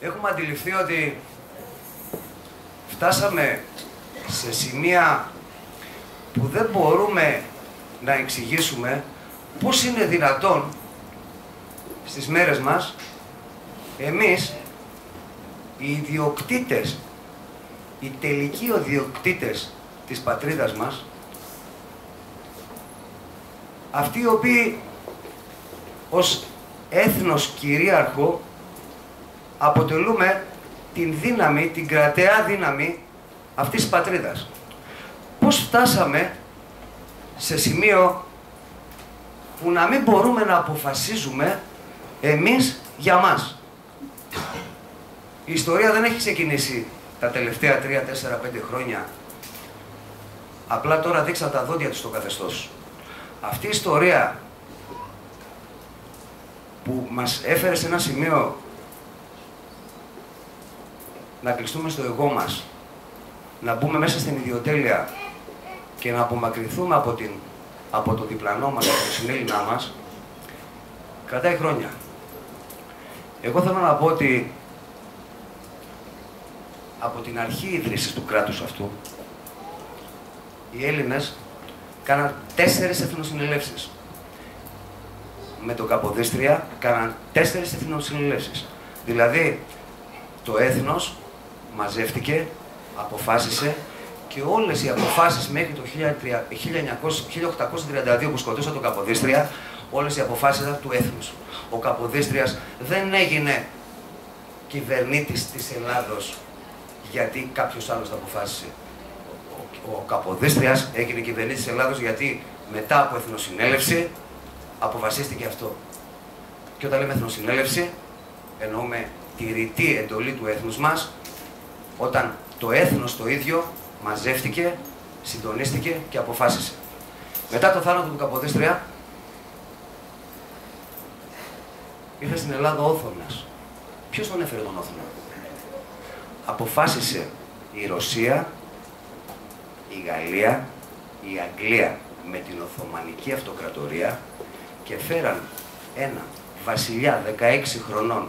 έχουμε αντιληφθεί ότι φτάσαμε σε σημεία που δεν μπορούμε να εξηγήσουμε πώς είναι δυνατόν στις μέρες μας εμείς, οι ιδιοκτήτες, οι τελικοί ιδιοκτήτες της πατρίδας μας, αυτοί οι οποίοι ως έθνος κυρίαρχο αποτελούμε την δύναμη, την κρατεά δύναμη αυτής της πατρίδας. Πώς φτάσαμε σε σημείο που να μην μπορούμε να αποφασίζουμε εμείς για μας. Η ιστορία δεν έχει ξεκινήσει τα τελευταία 3, 4, 5 χρόνια. Απλά τώρα δείξαν τα δόντια του στο καθεστώς. Αυτή η ιστορία που μας έφερε σε ένα σημείο να κλειστούμε στο εγώ μας, να μπούμε μέσα στην ιδιοτέλεια και να απομακρυνθούμε από το διπλανό μας, από το συνέλληνά μας, κρατάει χρόνια. Εγώ θέλω να πω ότι από την αρχή ίδρυσης του κράτους αυτού, οι Έλληνες κάναν 4 εθνοσυνελεύσεις. Με το Καποδίστρια κάναν 4 εθνοσυνελεύσεις. Δηλαδή, το έθνος μαζεύτηκε, αποφάσισε και όλες οι αποφάσεις μέχρι το 1832 που σκοτώσαν το Καποδίστρια, όλες οι αποφάσεις ήταν του έθνους. Ο Καποδίστριας δεν έγινε κυβερνήτης της Ελλάδος γιατί κάποιος άλλος το αποφάσισε. Ο Καποδίστριας έγινε κυβερνήτης της Ελλάδος γιατί μετά από εθνοσυνέλευση αποφασίστηκε αυτό. Και όταν λέμε εθνοσυνέλευση, εννοούμε τη ρητή εντολή του έθνους μας, όταν το έθνος το ίδιο μαζεύτηκε, συντονίστηκε και αποφάσισε. Μετά το θάνατο του Καποδίστρια, ήρθε στην Ελλάδα ο Όθωνας. Ποιος τον έφερε τον Όθωνα? Αποφάσισε η Ρωσία, η Γαλλία, η Αγγλία με την Οθωμανική Αυτοκρατορία και φέραν ένα βασιλιά 16 χρονών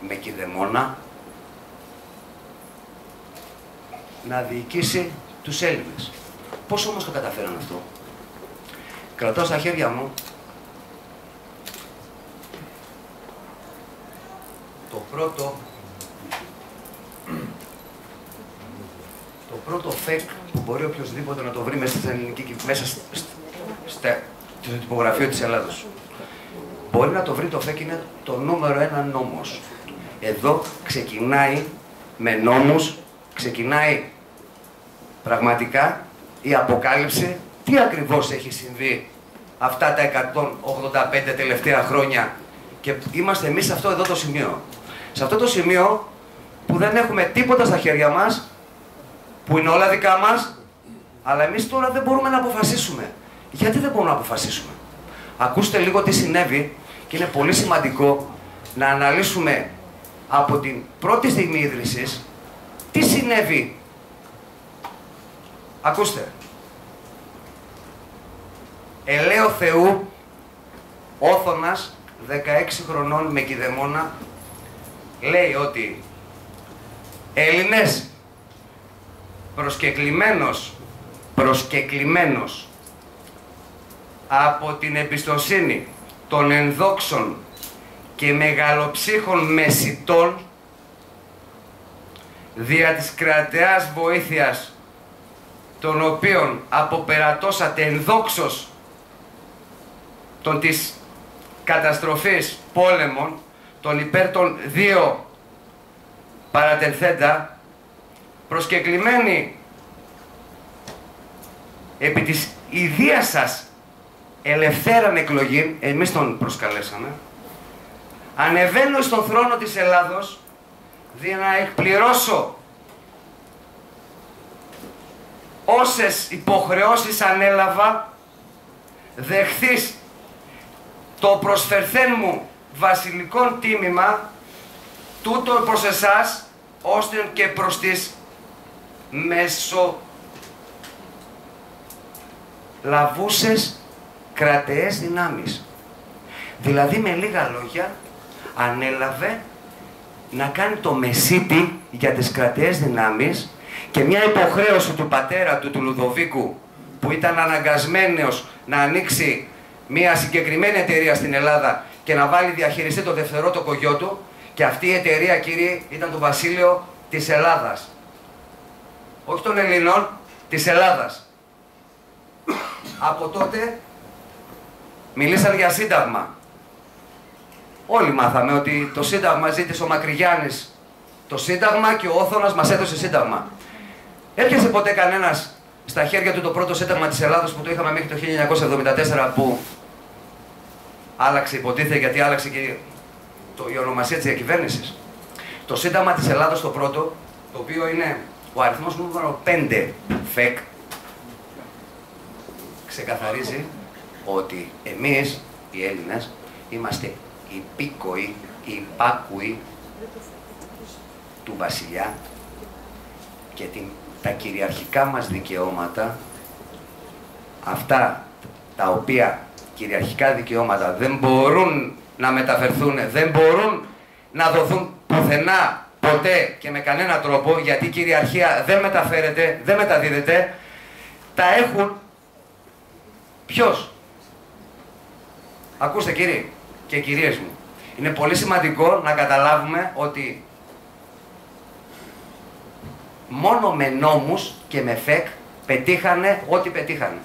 με κηδεμόνα να διοικήσει τους Έλληνες. Πώς όμως το καταφέραν αυτό? Κρατάω στα χέρια μου το πρώτο φεκ που μπορεί οποιοσδήποτε να το βρει μέσα στην ελληνική, μέσα στο τυπογραφείο της Ελλάδος. Μπορεί να το βρει, το φεκ είναι το νούμερο 1 νόμος. Εδώ ξεκινάει με νόμους, ξεκινάει πραγματικά η αποκάλυψη τι ακριβώς έχει συμβεί αυτά τα 185 τελευταία χρόνια και είμαστε εμείς σε αυτό εδώ το σημείο. Σε αυτό το σημείο που δεν έχουμε τίποτα στα χέρια μας, που είναι όλα δικά μας, αλλά εμείς τώρα δεν μπορούμε να αποφασίσουμε. Γιατί δεν μπορούμε να αποφασίσουμε? Ακούστε λίγο τι συνέβη και είναι πολύ σημαντικό να αναλύσουμε από την πρώτη στιγμή ίδρυσης τι συνέβη. Ακούστε. Ελαίο Θεού, Όθωνας, 16 χρονών με κηδεμόνα, λέει ότι Έλληνες, προσκεκλημένος από την εμπιστοσύνη των ενδόξων και μεγαλοψύχων μεσιτών δια της κρατεάς βοήθειας των οποίων αποπερατώσατε ενδόξως των της καταστροφής πόλεμων, των υπέρ των δύο παρατενθέντα, προσκεκλημένοι επί της ιδείας σας ελευθέραν εκλογή, εμείς τον προσκαλέσαμε, ανεβαίνω στον θρόνο της Ελλάδος για να εκπληρώσω όσες υποχρεώσεις ανέλαβα, δεχθείς το προσφερθέν μου βασιλικόν τίμημα, τούτο προς εσάς, ώστε και προς τις μεσολαβούσες κρατεές δυνάμεις. Δηλαδή, με λίγα λόγια, ανέλαβε να κάνει το μεσίτη για τις κρατιές δυνάμεις και μια υποχρέωση του πατέρα του Λουδοβίκου, που ήταν αναγκασμένος να ανοίξει μια συγκεκριμένη εταιρεία στην Ελλάδα και να βάλει διαχειριστή το δευτερότοκο γιο του, και αυτή η εταιρεία, κύριοι, ήταν το βασίλειο της Ελλάδας. Όχι των Ελλήνων, της Ελλάδας. Από τότε μιλήσαν για σύνταγμα. Όλοι μάθαμε ότι το σύνταγμα ζήτησε ο Μακρυγιάννης το σύνταγμα και ο Όθωνας μας έδωσε σύνταγμα. Έπιασε ποτέ κανένας στα χέρια του το πρώτο σύνταγμα της Ελλάδος που το είχαμε μέχρι το 1974, που άλλαξε, υποτίθεται, γιατί άλλαξε και η ονομασία της διακυβέρνησης. Το σύνταγμα της Ελλάδος το πρώτο, το οποίο είναι ο αριθμός νούμερο 5 ΦΕΚ, ξεκαθαρίζει ότι εμείς οι Έλληνες είμαστε υπήκοοι, υπάκουοι του βασιλιά και τα κυριαρχικά μας δικαιώματα, αυτά τα οποία κυριαρχικά δικαιώματα δεν μπορούν να μεταφερθούν, δεν μπορούν να δοθούν πουθενά, ποτέ και με κανένα τρόπο, γιατί η κυριαρχία δεν μεταφέρεται, δεν μεταδίδεται, τα έχουν ποιος? Ακούστε, κύριοι και κυρίες μου, είναι πολύ σημαντικό να καταλάβουμε ότι μόνο με νόμους και με ΦΕΚ πετύχανε ό,τι πετύχανε.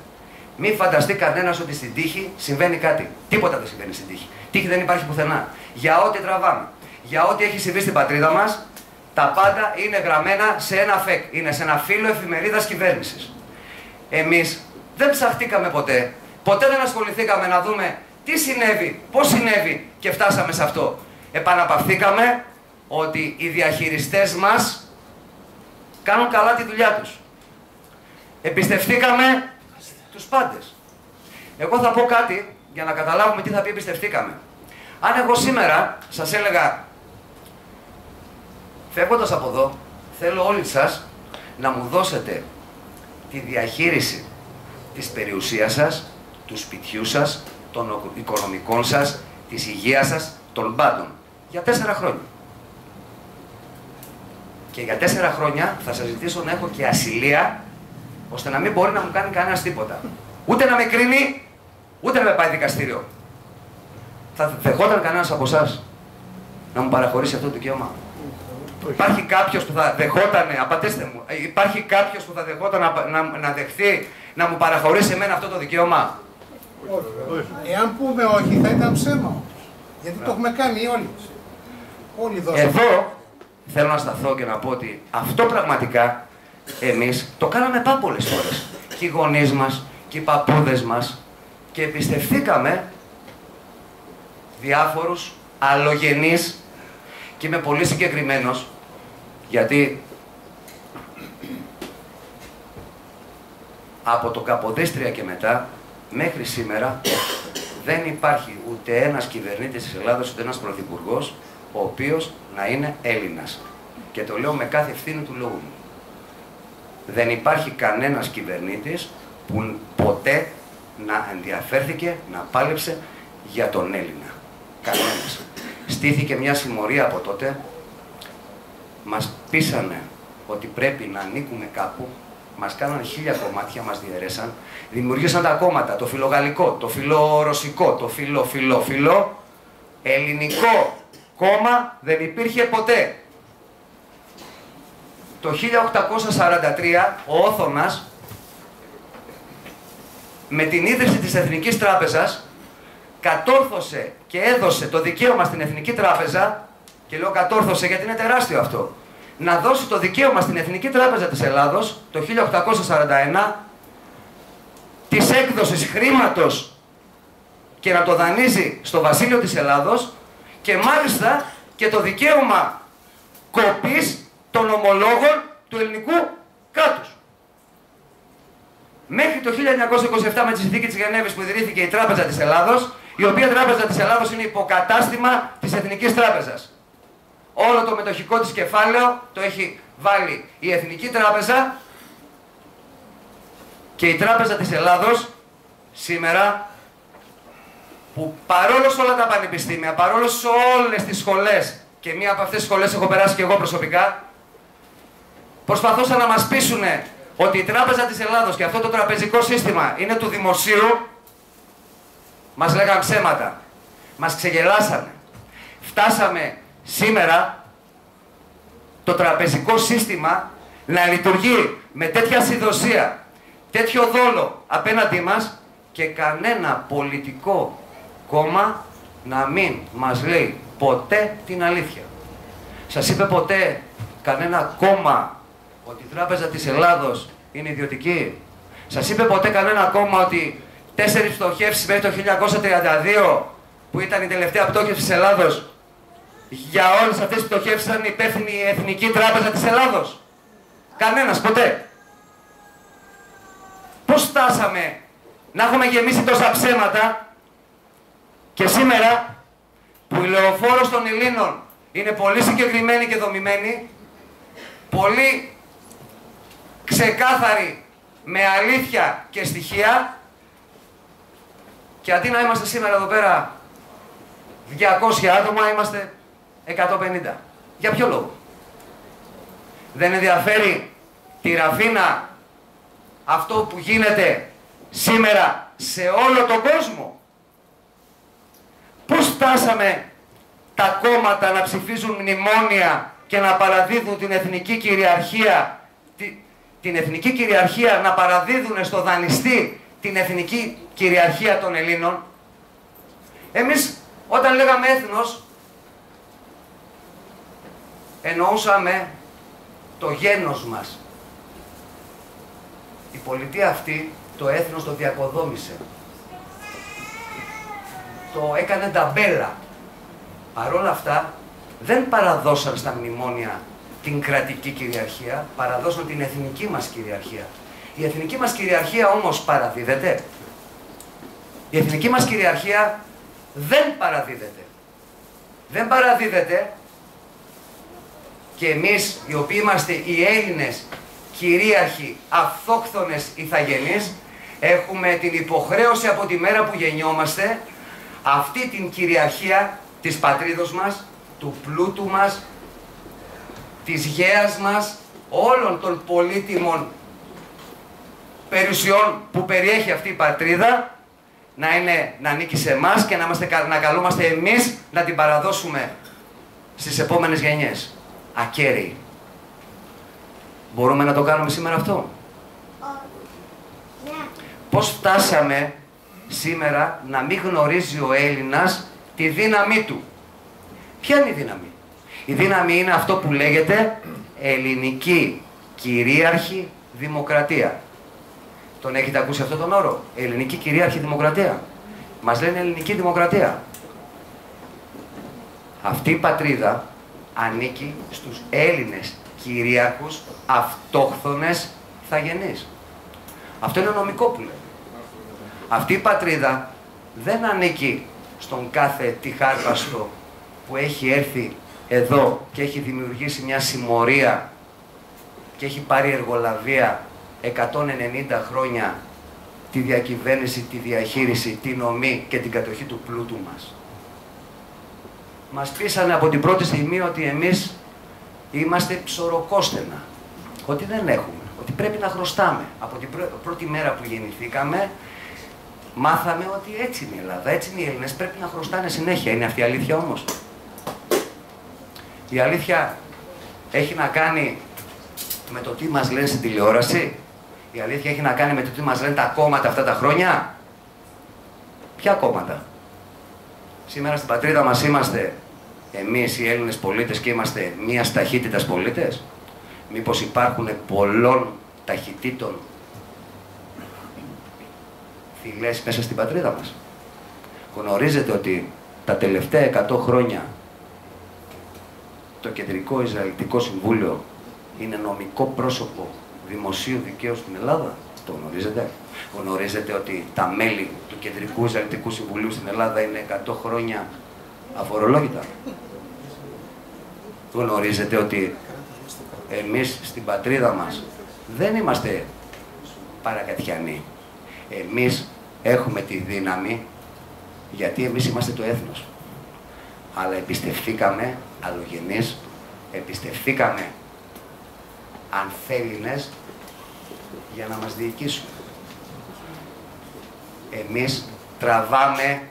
Μην φανταστεί κανένας ότι στην τύχη συμβαίνει κάτι. Τίποτα δεν συμβαίνει στην τύχη. Τύχη δεν υπάρχει πουθενά. Για ό,τι τραβάμε, για ό,τι έχει συμβεί στην πατρίδα μας, τα πάντα είναι γραμμένα σε ένα ΦΕΚ. Είναι σε ένα φύλλο εφημερίδας κυβέρνησης. Εμείς δεν ψαχτήκαμε ποτέ. Ποτέ δεν ασχοληθήκαμε να δούμε τι συνέβη, πώς συνέβη και φτάσαμε σε αυτό. Επαναπαυθήκαμε ότι οι διαχειριστές μας κάνουν καλά τη δουλειά τους. Εμπιστευτήκαμε τους πάντες. Εγώ θα πω κάτι για να καταλάβουμε τι θα πει εμπιστευτήκαμε. Αν εγώ σήμερα σας έλεγα, φεύγοντας από εδώ, θέλω όλοι σας να μου δώσετε τη διαχείριση της περιουσίας σας, του σπιτιού σας, των οικονομικών σας, της υγείας σας, των πάντων, για 4 χρόνια. Και για 4 χρόνια θα σας ζητήσω να έχω και ασυλία, ώστε να μην μπορεί να μου κάνει κανένας τίποτα. Ούτε να με κρίνει, ούτε να με πάει δικαστήριο. Θα δεχόταν κανένας από εσάς να μου παραχωρήσει αυτό το δικαίωμα? Υπάρχει κάποιος που θα δεχότανε, απαντήστε μου, υπάρχει κάποιος που θα δεχόταν να δεχθεί να μου παραχωρήσει εμένα αυτό το δικαίωμα? Εάν πούμε όχι, θα ήταν ψέμα. Γιατί το έχουμε κάνει όλοι. Όλοι δώσαμε. Εδώ θέλω να σταθώ και να πω ότι αυτό πραγματικά εμείς το κάναμε πάρα πολλές φορές. Και οι γονείς μας και οι παππούδες μας, και εμπιστευθήκαμε διάφορους αλλογενείς, και είμαι πολύ συγκεκριμένος, γιατί από το Καποδίστρια και μετά μέχρι σήμερα δεν υπάρχει ούτε ένας κυβερνήτης της Ελλάδος, ούτε ένας πρωθυπουργός ο οποίος να είναι Έλληνας. Και το λέω με κάθε ευθύνη του λόγου μου. Δεν υπάρχει κανένας κυβερνήτης που ποτέ να ενδιαφέρθηκε, να πάλεψε για τον Έλληνα. Κανένας. Στήθηκε μια συμμορία από τότε, μας πείσανε ότι πρέπει να ανήκουμε κάπου, μας κάνανε 1000 κομμάτια, μας διαιρέσαν, δημιουργήσαν τα κόμματα, το φιλογαλλικό, το φιλορωσικό, το φιλο, ελληνικό κόμμα δεν υπήρχε ποτέ. Το 1843 ο Όθωνας, με την ίδρυση της Εθνικής Τράπεζας, κατόρθωσε και έδωσε το δικαίωμα στην Εθνική Τράπεζα, και λέω κατόρθωσε γιατί είναι τεράστιο αυτό, να δώσει το δικαίωμα στην Εθνική Τράπεζα της Ελλάδος το 1841 της έκδοσης χρήματος και να το δανείζει στο Βασίλειο της Ελλάδος, και μάλιστα και το δικαίωμα κοπής των ομολόγων του ελληνικού κράτους. Μέχρι το 1927 με τη συνθήκη της Γενέβης που ιδρύθηκε η Τράπεζα της Ελλάδος, η οποία Τράπεζα της Ελλάδος είναι υποκατάστημα της Εθνικής Τράπεζας. Όλο το μετοχικό της κεφάλαιο το έχει βάλει η Εθνική Τράπεζα, και η Τράπεζα της Ελλάδος σήμερα, που παρόλο σε όλα τα πανεπιστήμια, παρόλο σε όλες τις σχολές και μία από αυτές τις σχολές έχω περάσει και εγώ προσωπικά, προσπαθούσαν να μας πείσουν ότι η Τράπεζα της Ελλάδος και αυτό το τραπεζικό σύστημα είναι του δημοσίου, μας λέγαν ψέματα. Μας ξεγελάσανε. Φτάσαμε σήμερα το τραπεζικό σύστημα να λειτουργεί με τέτοια συνδοσία, τέτοιο δόλο απέναντί μας και κανένα πολιτικό κόμμα να μην μας λέει ποτέ την αλήθεια. Σας είπε ποτέ κανένα κόμμα ότι η Τράπεζα της Ελλάδος είναι ιδιωτική? Σας είπε ποτέ κανένα κόμμα ότι 4 πτωχεύσεις μέχρι το 1932, που ήταν η τελευταία πτώχευση της Ελλάδος, για όλες αυτές τις πτωχεύσεις ήταν υπεύθυνη η Εθνική Τράπεζα της Ελλάδος? Κανένας, ποτέ. Πώς φτάσαμε να έχουμε γεμίσει τόσα ψέματα και σήμερα που η λεωφόρος των Ελλήνων είναι πολύ συγκεκριμένη και δομημένη, πολύ ξεκάθαρη, με αλήθεια και στοιχεία, και αντί να είμαστε σήμερα εδώ πέρα 200 άτομα, είμαστε 150. Για ποιο λόγο? Δεν ενδιαφέρει τη Ραφίνα αυτό που γίνεται σήμερα σε όλο τον κόσμο? Πώς φτάσαμε τα κόμματα να ψηφίζουν μνημόνια και να παραδίδουν την εθνική κυριαρχία, την εθνική κυριαρχία να παραδίδουν στο δανειστή την εθνική κυριαρχία των Ελλήνων? Εμείς όταν λέγαμε έθνος, εννοούσαμε το γένος μας. Η πολιτεία αυτή το έθνος το διακοδόμησε. Το έκανε ταμπέλα. Παρ' όλα αυτά δεν παραδώσαν στα μνημόνια την κρατική κυριαρχία, παραδώσαν την εθνική μας κυριαρχία. Η εθνική μας κυριαρχία όμως παραδίδεται? Η εθνική μας κυριαρχία δεν παραδίδεται. Δεν παραδίδεται και εμείς οι οποίοι είμαστε οι Έλληνες κυρίαρχοι, αυτόχθονες ηθαγενείς, έχουμε την υποχρέωση από τη μέρα που γεννιόμαστε αυτή την κυριαρχία της πατρίδος μας, του πλούτου μας, της γέας μας, όλων των πολύτιμων περιουσιών που περιέχει αυτή η πατρίδα, να ανήκει σε εμάς και να καλούμαστε εμείς να την παραδώσουμε στις επόμενες γενιές. Ακέραιοι. Μπορούμε να το κάνουμε σήμερα αυτό? Πώς φτάσαμε σήμερα να μην γνωρίζει ο Έλληνας τη δύναμή του? Ποια είναι η δύναμη? Η δύναμη είναι αυτό που λέγεται ελληνική κυρίαρχη δημοκρατία. Τον έχετε ακούσει αυτόν τον όρο? Ελληνική κυρίαρχη δημοκρατία. Μας λένε ελληνική δημοκρατία. Αυτή η πατρίδα ανήκει στους Έλληνες κυρίαρχους αυτόχθονες ηθαγενείς. Αυτό είναι νομικό που λέμε. Αυτή η πατρίδα δεν ανήκει στον κάθε τυχάρπαστο που έχει έρθει εδώ και έχει δημιουργήσει μια συμμορία και έχει πάρει εργολαβία 190 χρόνια τη διακυβέρνηση, τη διαχείριση, τη νομή και την κατοχή του πλούτου μας. Μας πείσανε από την πρώτη στιγμή ότι εμείς είμαστε ψωροκόστενα, ότι δεν έχουμε, ότι πρέπει να χρωστάμε. Από την πρώτη μέρα που γεννηθήκαμε μάθαμε ότι έτσι είναι η Ελλάδα, έτσι είναι οι Έλληνες, πρέπει να χρωστάνε συνέχεια. Είναι αυτή η αλήθεια όμως? Η αλήθεια έχει να κάνει με το τι μας λένε στην τηλεόραση? Η αλήθεια έχει να κάνει με το τι μας λένε τα κόμματα αυτά τα χρόνια? Ποια κόμματα? Σήμερα στην πατρίδα μας είμαστε εμείς οι Έλληνες πολίτες και είμαστε μίας ταχύτητας πολίτες? Μήπως υπάρχουν πολλών ταχυτήτων φυλές μέσα στην πατρίδα μας? Γνωρίζετε ότι τα τελευταία 100 χρόνια το Κεντρικό Ισραηλιτικό Συμβούλιο είναι νομικό πρόσωπο δημοσίου δικαίου στην Ελλάδα? Το γνωρίζετε? Γνωρίζετε ότι τα μέλη του Κεντρικού Ισραηλιτικού Συμβουλίου στην Ελλάδα είναι 100 χρόνια αφορολόγητα? Γνωρίζετε ότι εμείς στην πατρίδα μας δεν είμαστε παρακατιανοί. Εμείς έχουμε τη δύναμη γιατί εμείς είμαστε το έθνος. αλλά εμπιστευθήκαμε αλλογενείς, εμπιστευθήκαμε ανθέλληνες για να μας διοικήσουν. Εμείς τραβάμε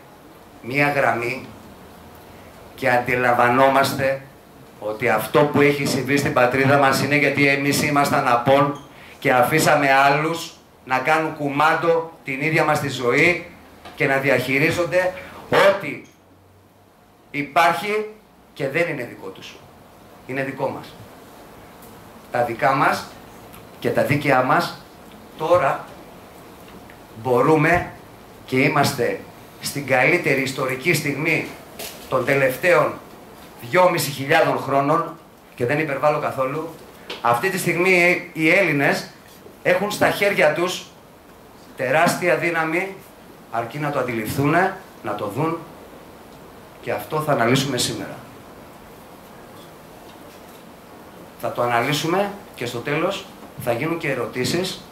μία γραμμή και αντιλαμβανόμαστε ότι αυτό που έχει συμβεί στην πατρίδα μας είναι γιατί εμείς ήμασταν απόν και αφήσαμε άλλους να κάνουν κουμάντο την ίδια μας τη ζωή και να διαχειρίζονται ό,τι υπάρχει και δεν είναι δικό τους. Είναι δικό μας. Τα δικά μας και τα δίκαια μας τώρα μπορούμε και είμαστε στην καλύτερη ιστορική στιγμή των τελευταίων 2.500 χρόνων και δεν υπερβάλλω καθόλου. Αυτή τη στιγμή οι Έλληνες έχουν στα χέρια τους τεράστια δύναμη, αρκεί να το αντιληφθούν, να το δουν και αυτό θα αναλύσουμε σήμερα. Θα το αναλύσουμε και στο τέλος θα γίνουν και ερωτήσεις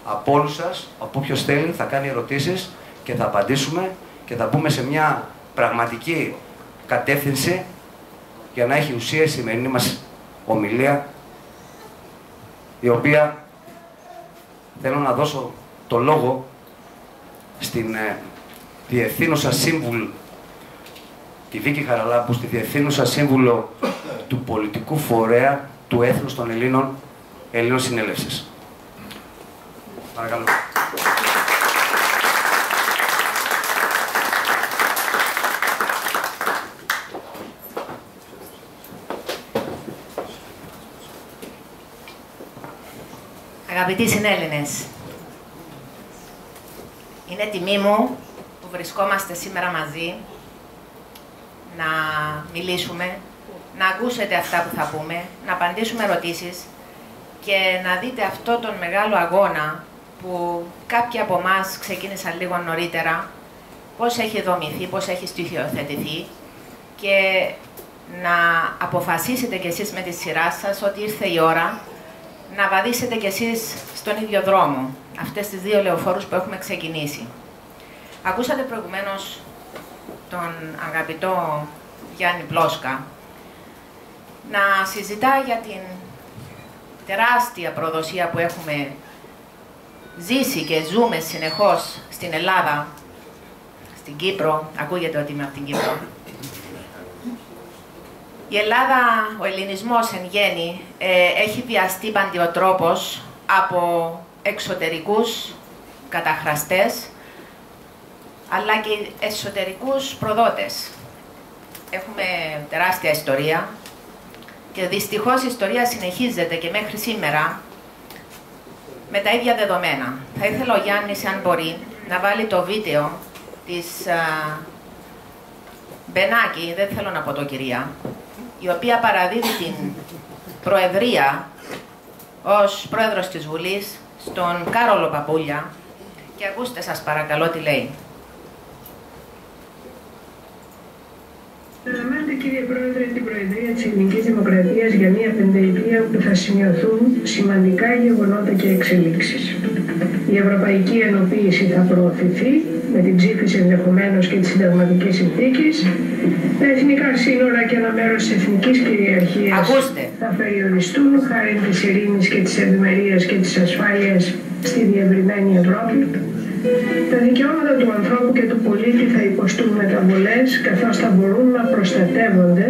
από όλους σας, από όποιος θέλει θα κάνει ερωτήσεις και θα απαντήσουμε και θα μπούμε σε μια πραγματική κατεύθυνση για να έχει ουσία η σημερινή μας ομιλία, η οποία θέλω να δώσω το λόγο στην Διευθύνουσα Σύμβουλο, τη Βίκη Χαραλάμπου, στη Διευθύνουσα Σύμβουλο του Πολιτικού Φορέα του Έθνους των Ελλήνων Συνέλευσης. Παρακαλώ. Αγαπητοί συνέλληνες, είναι τιμή μου που βρισκόμαστε σήμερα μαζί να μιλήσουμε, να ακούσετε αυτά που θα πούμε, να απαντήσουμε ερωτήσεις και να δείτε αυτό τον μεγάλο αγώνα που κάποιοι από εμάς ξεκίνησαν λίγο νωρίτερα, πώς έχει δομηθεί, πώς έχει στοιχειοθετηθεί και να αποφασίσετε κι εσείς με τη σειρά σας ότι ήρθε η ώρα να βαδίσετε κι εσείς στον ίδιο δρόμο, αυτές τις δύο λεωφόρους που έχουμε ξεκινήσει. Ακούσατε προηγουμένως τον αγαπητό Γιάννη Πλόσκα να συζητά για την τεράστια προδοσία που έχουμε ζήσει και ζούμε συνεχώς στην Ελλάδα, στην Κύπρο. Ακούγεται ότι είμαι από την Κύπρο. Η Ελλάδα, ο ελληνισμός εν γέννη, έχει βιαστεί παντιοτρόπως από εξωτερικούς καταχραστές, αλλά και εσωτερικούς προδότες. Έχουμε τεράστια ιστορία και δυστυχώς η ιστορία συνεχίζεται και μέχρι σήμερα με τα ίδια δεδομένα. Θα ήθελα ο Γιάννης, αν μπορεί, να βάλει το βίντεο της Μπενάκη, δεν θέλω να πω το κυρία, η οποία παραδίδει την Προεδρία ως Πρόεδρος της Βουλής στον Κάρολο Παπούλια και ακούστε σας παρακαλώ τι λέει. Αναλαμβάνετε, κύριε Πρόεδρε, την Προεδρία της Ελληνικής Δημοκρατίας για μία πενταετία που θα σημειωθούν σημαντικά γεγονότα και εξελίξεις. Η ευρωπαϊκή ενοποίηση θα προωθηθεί με την ψήφιση ενδεχομένως και της συνταγματικής συνθήκης. Τα εθνικά σύνορα και ένα μέρος της εθνικής κυριαρχίας θα περιοριστούν χάρη της ειρήνης και της ευημερίας και της ασφάλειας στη διευρυμένη Ευρώπη. Τα δικαιώματα του ανθρώπου και του πολίτη θα υποστούν μεταβολές, καθώς θα μπορούν να προστατεύονται,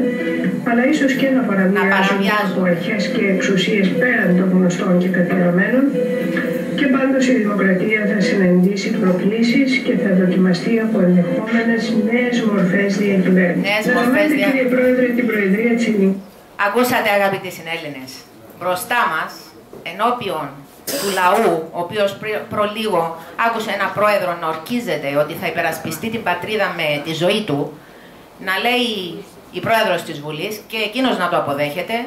αλλά ίσως και να παραβιάζονται από αρχές και εξουσίες πέραν των γνωστών και καθιερωμένων. Και πάντως η δημοκρατία θα συναντήσει προκλήσεις και θα δοκιμαστεί από ενδεχόμενες νέες μορφές διακυβέρνησης. Κύριε Πρόεδρε, την Προεδρία της Ελληνικής. Ακούσατε, αγαπητοί συνέλληνες, μπροστά μας, ενώπιον του λαού, ο οποίος προλίγο άκουσε ένα πρόεδρο να ορκίζεται ότι θα υπερασπιστεί την πατρίδα με τη ζωή του, να λέει η πρόεδρος της Βουλής και εκείνος να το αποδέχεται,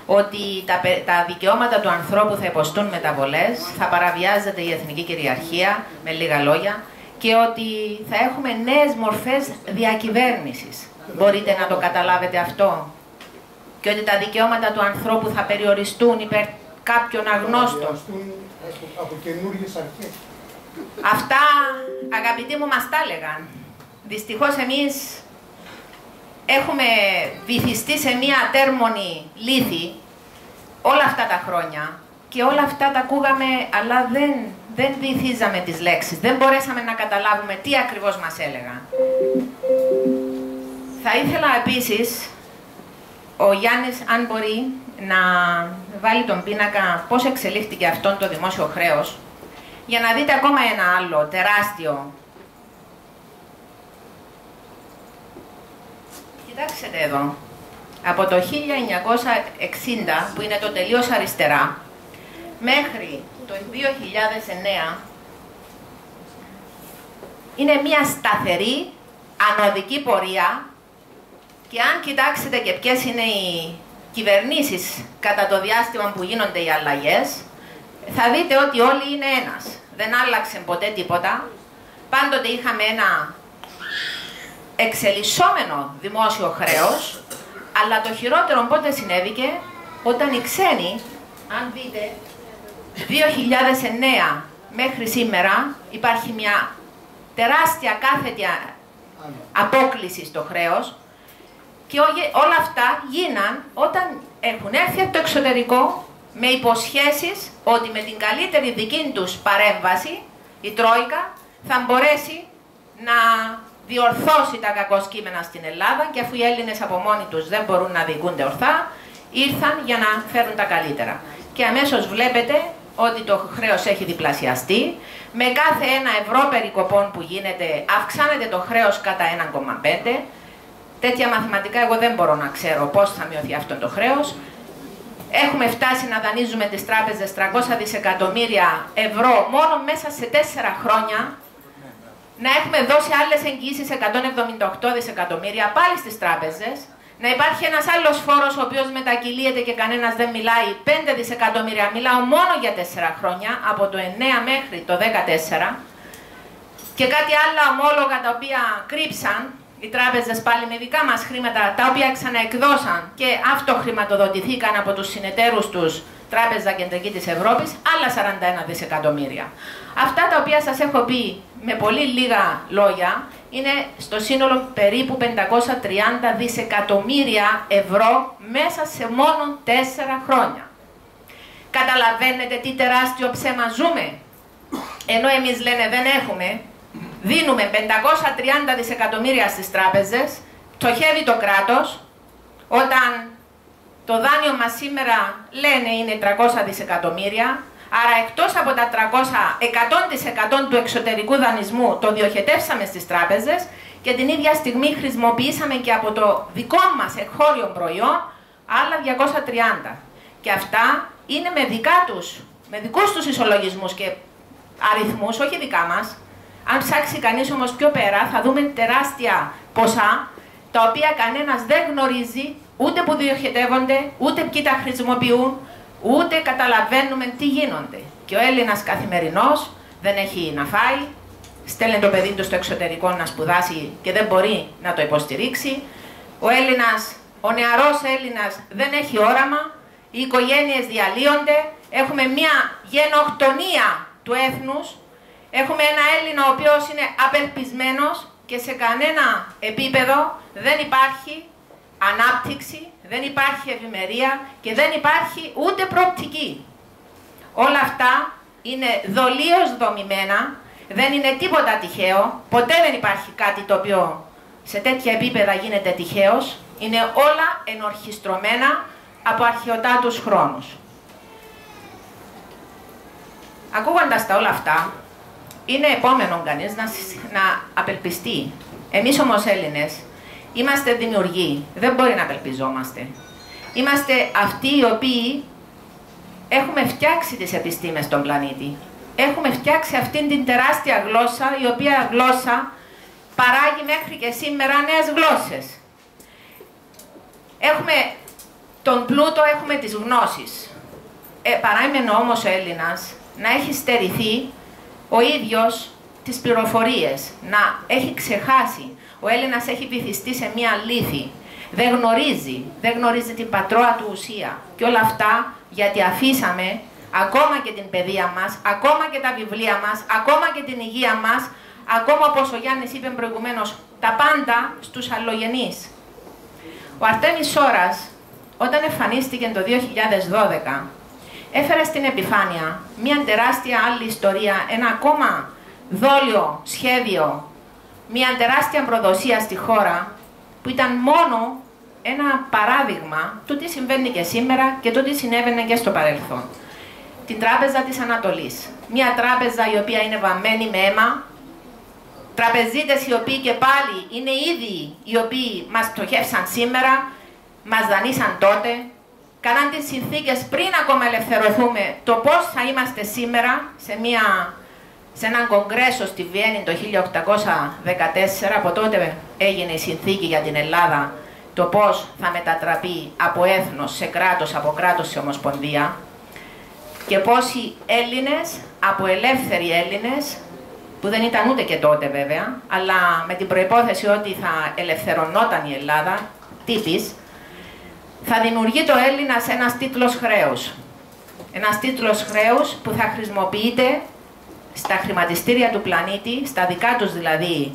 ότι τα δικαιώματα του ανθρώπου θα υποστούν μεταβολές, θα παραβιάζεται η εθνική κυριαρχία, με λίγα λόγια, και ότι θα έχουμε νέες μορφές διακυβέρνησης. Μπορείτε να το καταλάβετε αυτό? Και ότι τα δικαιώματα του ανθρώπου θα περιοριστούν υπέρ κάποιων αγνώστων. Από καινούργιες αρχές. Αυτά, αγαπητοί μου, μας τα έλεγαν. Δυστυχώς εμείς έχουμε βυθιστεί σε μία ατέρμονη λύθη όλα αυτά τα χρόνια και όλα αυτά τα ακούγαμε, αλλά δεν βυθίζαμε τις λέξεις, δεν μπορέσαμε να καταλάβουμε τι ακριβώς μας έλεγαν. Θα ήθελα επίσης ο Γιάννης, αν μπορεί, να βάλει τον πίνακα πώς εξελίχθηκε αυτό το δημόσιο χρέος, για να δείτε ακόμα ένα άλλο τεράστιο. Κοιτάξτε εδώ, από το 1960, που είναι το τελείως αριστερά, μέχρι το 2009, είναι μια σταθερή, ανωδική πορεία, και αν κοιτάξετε και ποιες είναι οι κυβερνήσεις κατά το διάστημα που γίνονται οι αλλαγές, θα δείτε ότι όλοι είναι ένας. Δεν άλλαξε ποτέ τίποτα. Πάντοτε είχαμε ένα εξελισσόμενο δημόσιο χρέος, αλλά το χειρότερο πότε συνέβηκε, όταν οι ξένοι, αν δείτε, 2009 μέχρι σήμερα υπάρχει μια τεράστια κάθετη απόκλιση στο χρέος, και όλα αυτά γίναν όταν έχουν έρθει από το εξωτερικό με υποσχέσεις ότι με την καλύτερη δική τους παρέμβαση η Τρόικα θα μπορέσει να διορθώσει τα κακό κείμενα στην Ελλάδα, και αφού οι Έλληνες από μόνοι τους δεν μπορούν να διοικούνται ορθά, ήρθαν για να φέρουν τα καλύτερα. Και αμέσως βλέπετε ότι το χρέος έχει διπλασιαστεί. Με κάθε 1 ευρώ περικοπών που γίνεται, αυξάνεται το χρέος κατά 1,5. Τέτοια μαθηματικά εγώ δεν μπορώ να ξέρω πώς θα μειωθεί αυτό το χρέος. Έχουμε φτάσει να δανείζουμε τις τράπεζες 300 δισεκατομμύρια ευρώ μόνο μέσα σε 4 χρόνια. Να έχουμε δώσει άλλες εγγυήσεις 178 δισεκατομμύρια πάλι στις τράπεζες. Να υπάρχει ένας άλλος φόρος ο οποίος μετακυλίεται και κανένας δεν μιλάει, 5 δισεκατομμύρια. Μιλάω μόνο για 4 χρόνια, από το 9 μέχρι το 14. Και κάτι άλλα ομόλογα τα οποία κρύψαν οι τράπεζες πάλι με δικά μας χρήματα, τα οποία ξαναεκδώσαν και αυτοχρηματοδοτηθήκαν από τους συνεταίρους τους, Τράπεζα Κεντρική της Ευρώπης, άλλα 41 δισεκατομμύρια. Αυτά τα οποία σας έχω πει με πολύ λίγα λόγια, είναι στο σύνολο περίπου 530 δισεκατομμύρια ευρώ μέσα σε μόνο 4 χρόνια. Καταλαβαίνετε τι τεράστιο ψέμα ζούμε? Ενώ εμείς λένε δεν έχουμε, δίνουμε 530 δισεκατομμύρια στις τράπεζες, πτωχεύει το κράτος, όταν το δάνειο μας σήμερα λένε είναι 300 δισεκατομμύρια, άρα εκτός από τα 300, 100% του εξωτερικού δανεισμού το διοχετεύσαμε στις τράπεζες και την ίδια στιγμή χρησιμοποιήσαμε και από το δικό μας εγχώριο προϊόν άλλα 230. Και αυτά είναι με δικούς τους ισολογισμούς και αριθμούς, όχι δικά μας. Αν ψάξει κανείς όμως πιο πέρα, θα δούμε τεράστια ποσά, τα οποία κανένας δεν γνωρίζει ούτε που διοχετεύονται, ούτε ποιοι τα χρησιμοποιούν, ούτε καταλαβαίνουμε τι γίνονται. Και ο Έλληνας καθημερινός δεν έχει να φάει, στέλνει το παιδί του στο εξωτερικό να σπουδάσει και δεν μπορεί να το υποστηρίξει. Ο νεαρός Έλληνας δεν έχει όραμα, οι οικογένειες διαλύονται, έχουμε μια γενοκτονία του έθνους. Έχουμε ένα Έλληνα ο οποίος είναι απελπισμένος και σε κανένα επίπεδο δεν υπάρχει ανάπτυξη, δεν υπάρχει ευημερία και δεν υπάρχει ούτε προοπτική. Όλα αυτά είναι δολίως δομημένα, δεν είναι τίποτα τυχαίο, ποτέ δεν υπάρχει κάτι το οποίο σε τέτοια επίπεδα γίνεται τυχαίος, είναι όλα ενορχιστρωμένα από αρχαιοτάτους χρόνους. Ακούγοντας τα όλα αυτά, είναι επόμενο κανείς να απελπιστεί. Εμείς όμως Έλληνες είμαστε δημιουργοί, δεν μπορεί να απελπιζόμαστε. Είμαστε αυτοί οι οποίοι έχουμε φτιάξει τις επιστήμες στον πλανήτη. Έχουμε φτιάξει αυτήν την τεράστια γλώσσα, η οποία γλώσσα παράγει μέχρι και σήμερα νέες γλώσσες. Έχουμε τον πλούτο, έχουμε τις γνώσεις. Παράμενο όμως ο Έλληνας να έχει στερηθεί ο ίδιος τις πληροφορίες, να έχει ξεχάσει. Ο Έλληνας έχει βυθιστεί σε μία λύθη. Δεν γνωρίζει την πατρόα του ουσία. Και όλα αυτά γιατί αφήσαμε ακόμα και την παιδεία μας, ακόμα και τα βιβλία μας, ακόμα και την υγεία μας, ακόμα όπως ο Γιάννης είπε προηγουμένως, τα πάντα στους αλλογενείς. Ο Αρτέμις Σόρας, όταν εμφανίστηκε το 2012, έφερε στην επιφάνεια μια τεράστια άλλη ιστορία, ένα ακόμα δόλιο σχέδιο, μια τεράστια προδοσία στη χώρα, που ήταν μόνο ένα παράδειγμα του τι συμβαίνει και σήμερα και του τι συνέβαινε και στο παρελθόν. Την Τράπεζα της Ανατολής. Μια τράπεζα η οποία είναι βαμμένη με αίμα, τραπεζίτες οι οποίοι και πάλι είναι ίδιοι οι οποίοι μας πτωχεύσαν σήμερα, μας δανείσαν τότε, κάναν τις συνθήκες πριν ακόμα ελευθερωθούμε το πώς θα είμαστε σήμερα σε έναν κογκρέσο στη Βιέννη το 1814, από τότε έγινε η συνθήκη για την Ελλάδα, το πώς θα μετατραπεί από έθνος σε κράτος, από κράτος σε ομοσπονδία, και πώς οι Έλληνες, από ελεύθεροι Έλληνες, που δεν ήταν ούτε και τότε βέβαια, αλλά με την προϋπόθεση ότι θα ελευθερωνόταν η Ελλάδα, τύπης, θα δημιουργεί το Έλληνας ένας τίτλος χρέους. Ένας τίτλος χρέους που θα χρησιμοποιείται στα χρηματιστήρια του πλανήτη, στα δικά τους δηλαδή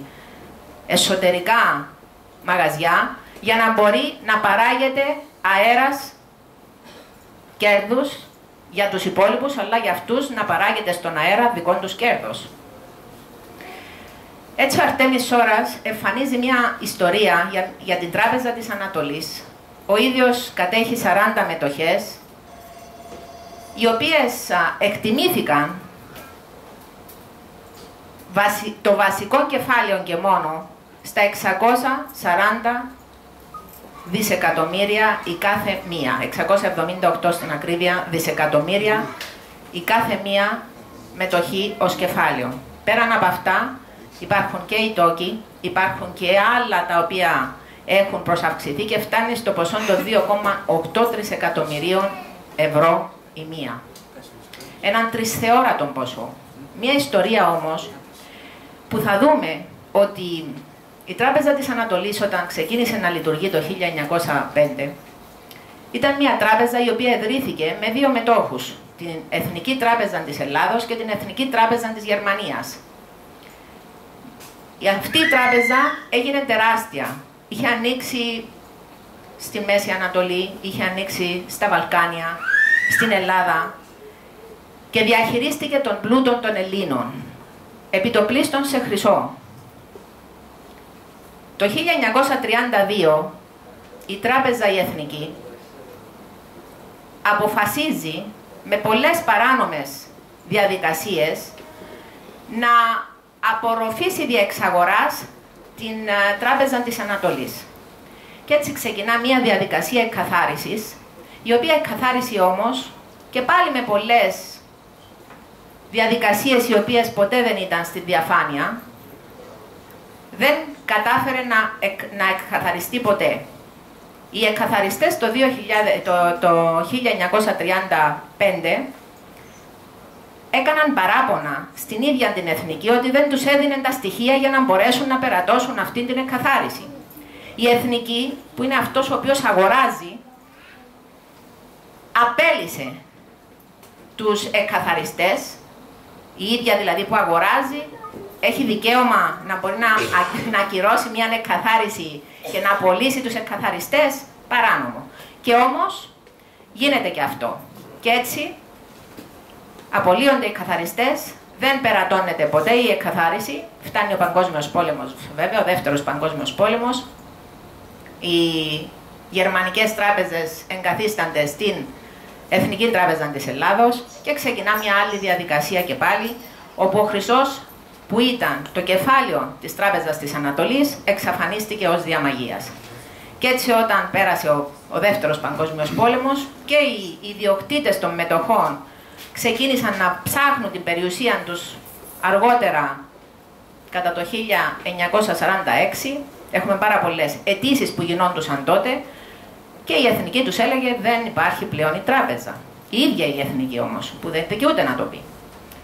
εσωτερικά μαγαζιά, για να μπορεί να παράγεται αέρας κέρδους για τους υπόλοιπους, αλλά για αυτούς να παράγεται στον αέρα δικών τους κέρδος. Έτσι ο Αρτέμις Σόρας εμφανίζει μια ιστορία για την Τράπεζα της Ανατολής. Ο ίδιος κατέχει 40 μετοχές, οι οποίες εκτιμήθηκαν το βασικό κεφάλαιο και μόνο στα 640 δισεκατομμύρια η κάθε μία, 678 στην ακρίβεια δισεκατομμύρια η κάθε μία μετοχή ως κεφάλαιο. Πέραν από αυτά υπάρχουν και οι τόκοι, υπάρχουν και άλλα τα οποία έχουν προσαυξηθεί και φτάνει στο ποσό των 2,8 τρισεκατομμυρίων ευρώ η μία. Έναν τρισθεόρατο ποσό. Μια ιστορία όμως που θα δούμε ότι η Τράπεζα της Ανατολής, όταν ξεκίνησε να λειτουργεί το 1905, ήταν μια τράπεζα η οποία ιδρύθηκε με δύο μετόχους, την Εθνική Τράπεζα της Ελλάδος και την Εθνική Τράπεζα της Γερμανίας. Αυτή η τράπεζα έγινε τεράστια. Είχε ανοίξει στη Μέση Ανατολή, είχε ανοίξει στα Βαλκάνια, στην Ελλάδα και διαχειρίστηκε τον πλούτο των Ελλήνων, επιτοπλίστων σε χρυσό. Το 1932 η Τράπεζα η Εθνική αποφασίζει με πολλές παράνομες διαδικασίες να απορροφήσει διεξαγοράς την Τράπεζα της Ανατολής. Και έτσι ξεκινά μια διαδικασία εκκαθάρισης, η οποία εκκαθάριση όμως και πάλι με πολλές διαδικασίες οι οποίες ποτέ δεν ήταν στη διαφάνεια, δεν κατάφερε να εκκαθαριστεί ποτέ. Οι εκκαθαριστές το 1935 έκαναν παράπονα στην ίδια την Εθνική ότι δεν τους έδινε τα στοιχεία για να μπορέσουν να περατώσουν αυτή την εκκαθάριση. Η Εθνική, που είναι αυτός ο οποίος αγοράζει, απέλησε τους εκκαθαριστές, η ίδια δηλαδή που αγοράζει, έχει δικαίωμα να μπορεί να ακυρώσει μια εκκαθάριση και να απολύσει τους εκκαθαριστές, παράνομο. Και όμως γίνεται και αυτό. Και έτσι απολύονται οι εκκαθαριστές, δεν περατώνεται ποτέ η εκκαθάριση, φτάνει ο Παγκόσμιος Πόλεμος βέβαια, ο Δεύτερος Παγκόσμιος Πόλεμος, οι γερμανικές τράπεζες εγκαθίστανται στην Εθνική Τράπεζα της Ελλάδος και ξεκινά μια άλλη διαδικασία και πάλι, όπου ο χρυσός που ήταν το κεφάλαιο της Τράπεζας της Ανατολής εξαφανίστηκε ως διαμαγείας. Και έτσι όταν πέρασε ο Δεύτερος Παγκόσμιος Πόλεμος και οι ιδιοκτήτες των μετοχών ξεκίνησαν να ψάχνουν την περιουσία τους αργότερα, κατά το 1946, έχουμε πάρα πολλές αιτήσεις που γινόντουσαν τότε και η Εθνική τους έλεγε δεν υπάρχει πλέον η τράπεζα. Η ίδια η Εθνική όμως, που δεν δικαιούται να το πει.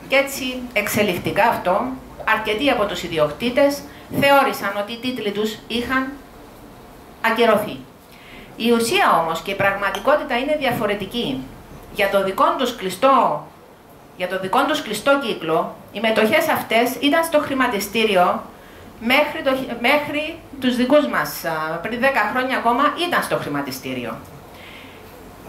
Και έτσι εξελιχτικά αυτό, αρκετοί από τους ιδιοκτήτες θεώρησαν ότι οι τίτλοι τους είχαν ακυρωθεί. Η ουσία όμως και η πραγματικότητα είναι διαφορετική. Για το δικό τους κλειστό κύκλο, οι μετοχές αυτές ήταν στο χρηματιστήριο μέχρι τους δικούς μας, πριν 10 χρόνια ακόμα, ήταν στο χρηματιστήριο.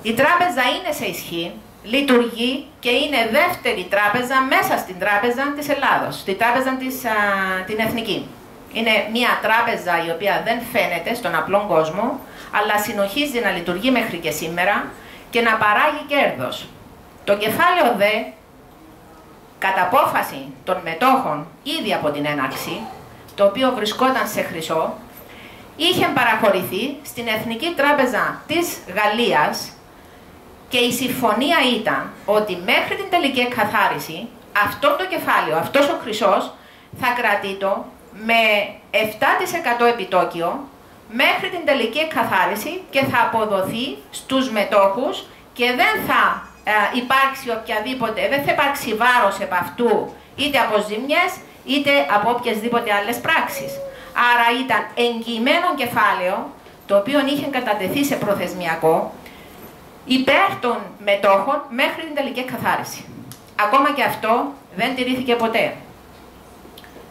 Η τράπεζα είναι σε ισχύ, λειτουργεί και είναι δεύτερη τράπεζα μέσα στην τράπεζα της Ελλάδος, στην τράπεζα την εθνική. Είναι μια τράπεζα η οποία δεν φαίνεται στον απλό κόσμο, αλλά συνοχίζει να λειτουργεί μέχρι και σήμερα και να παράγει κέρδος. Το κεφάλαιο δε, κατά απόφαση των μετόχων ήδη από την έναρξη, το οποίο βρισκόταν σε χρυσό, είχε παραχωρηθεί στην Εθνική Τράπεζα της Γαλλίας και η συμφωνία ήταν ότι μέχρι την τελική εκκαθάριση αυτό το κεφάλαιο, αυτός ο χρυσός, θα κρατείται με 7% επιτόκιο μέχρι την τελική εκκαθάριση και θα αποδοθεί στους μετόχους και δεν θα υπάρξει οποιαδήποτε, δεν θα υπάρξει βάρος επ' αυτού είτε από ζημιές είτε από οποιασδήποτε άλλες πράξεις. Άρα ήταν εγγυημένο κεφάλαιο το οποίο είχε κατατεθεί σε προθεσμιακό υπέρ των μετόχων μέχρι την τελική εκκαθάριση. Ακόμα και αυτό δεν τηρήθηκε ποτέ.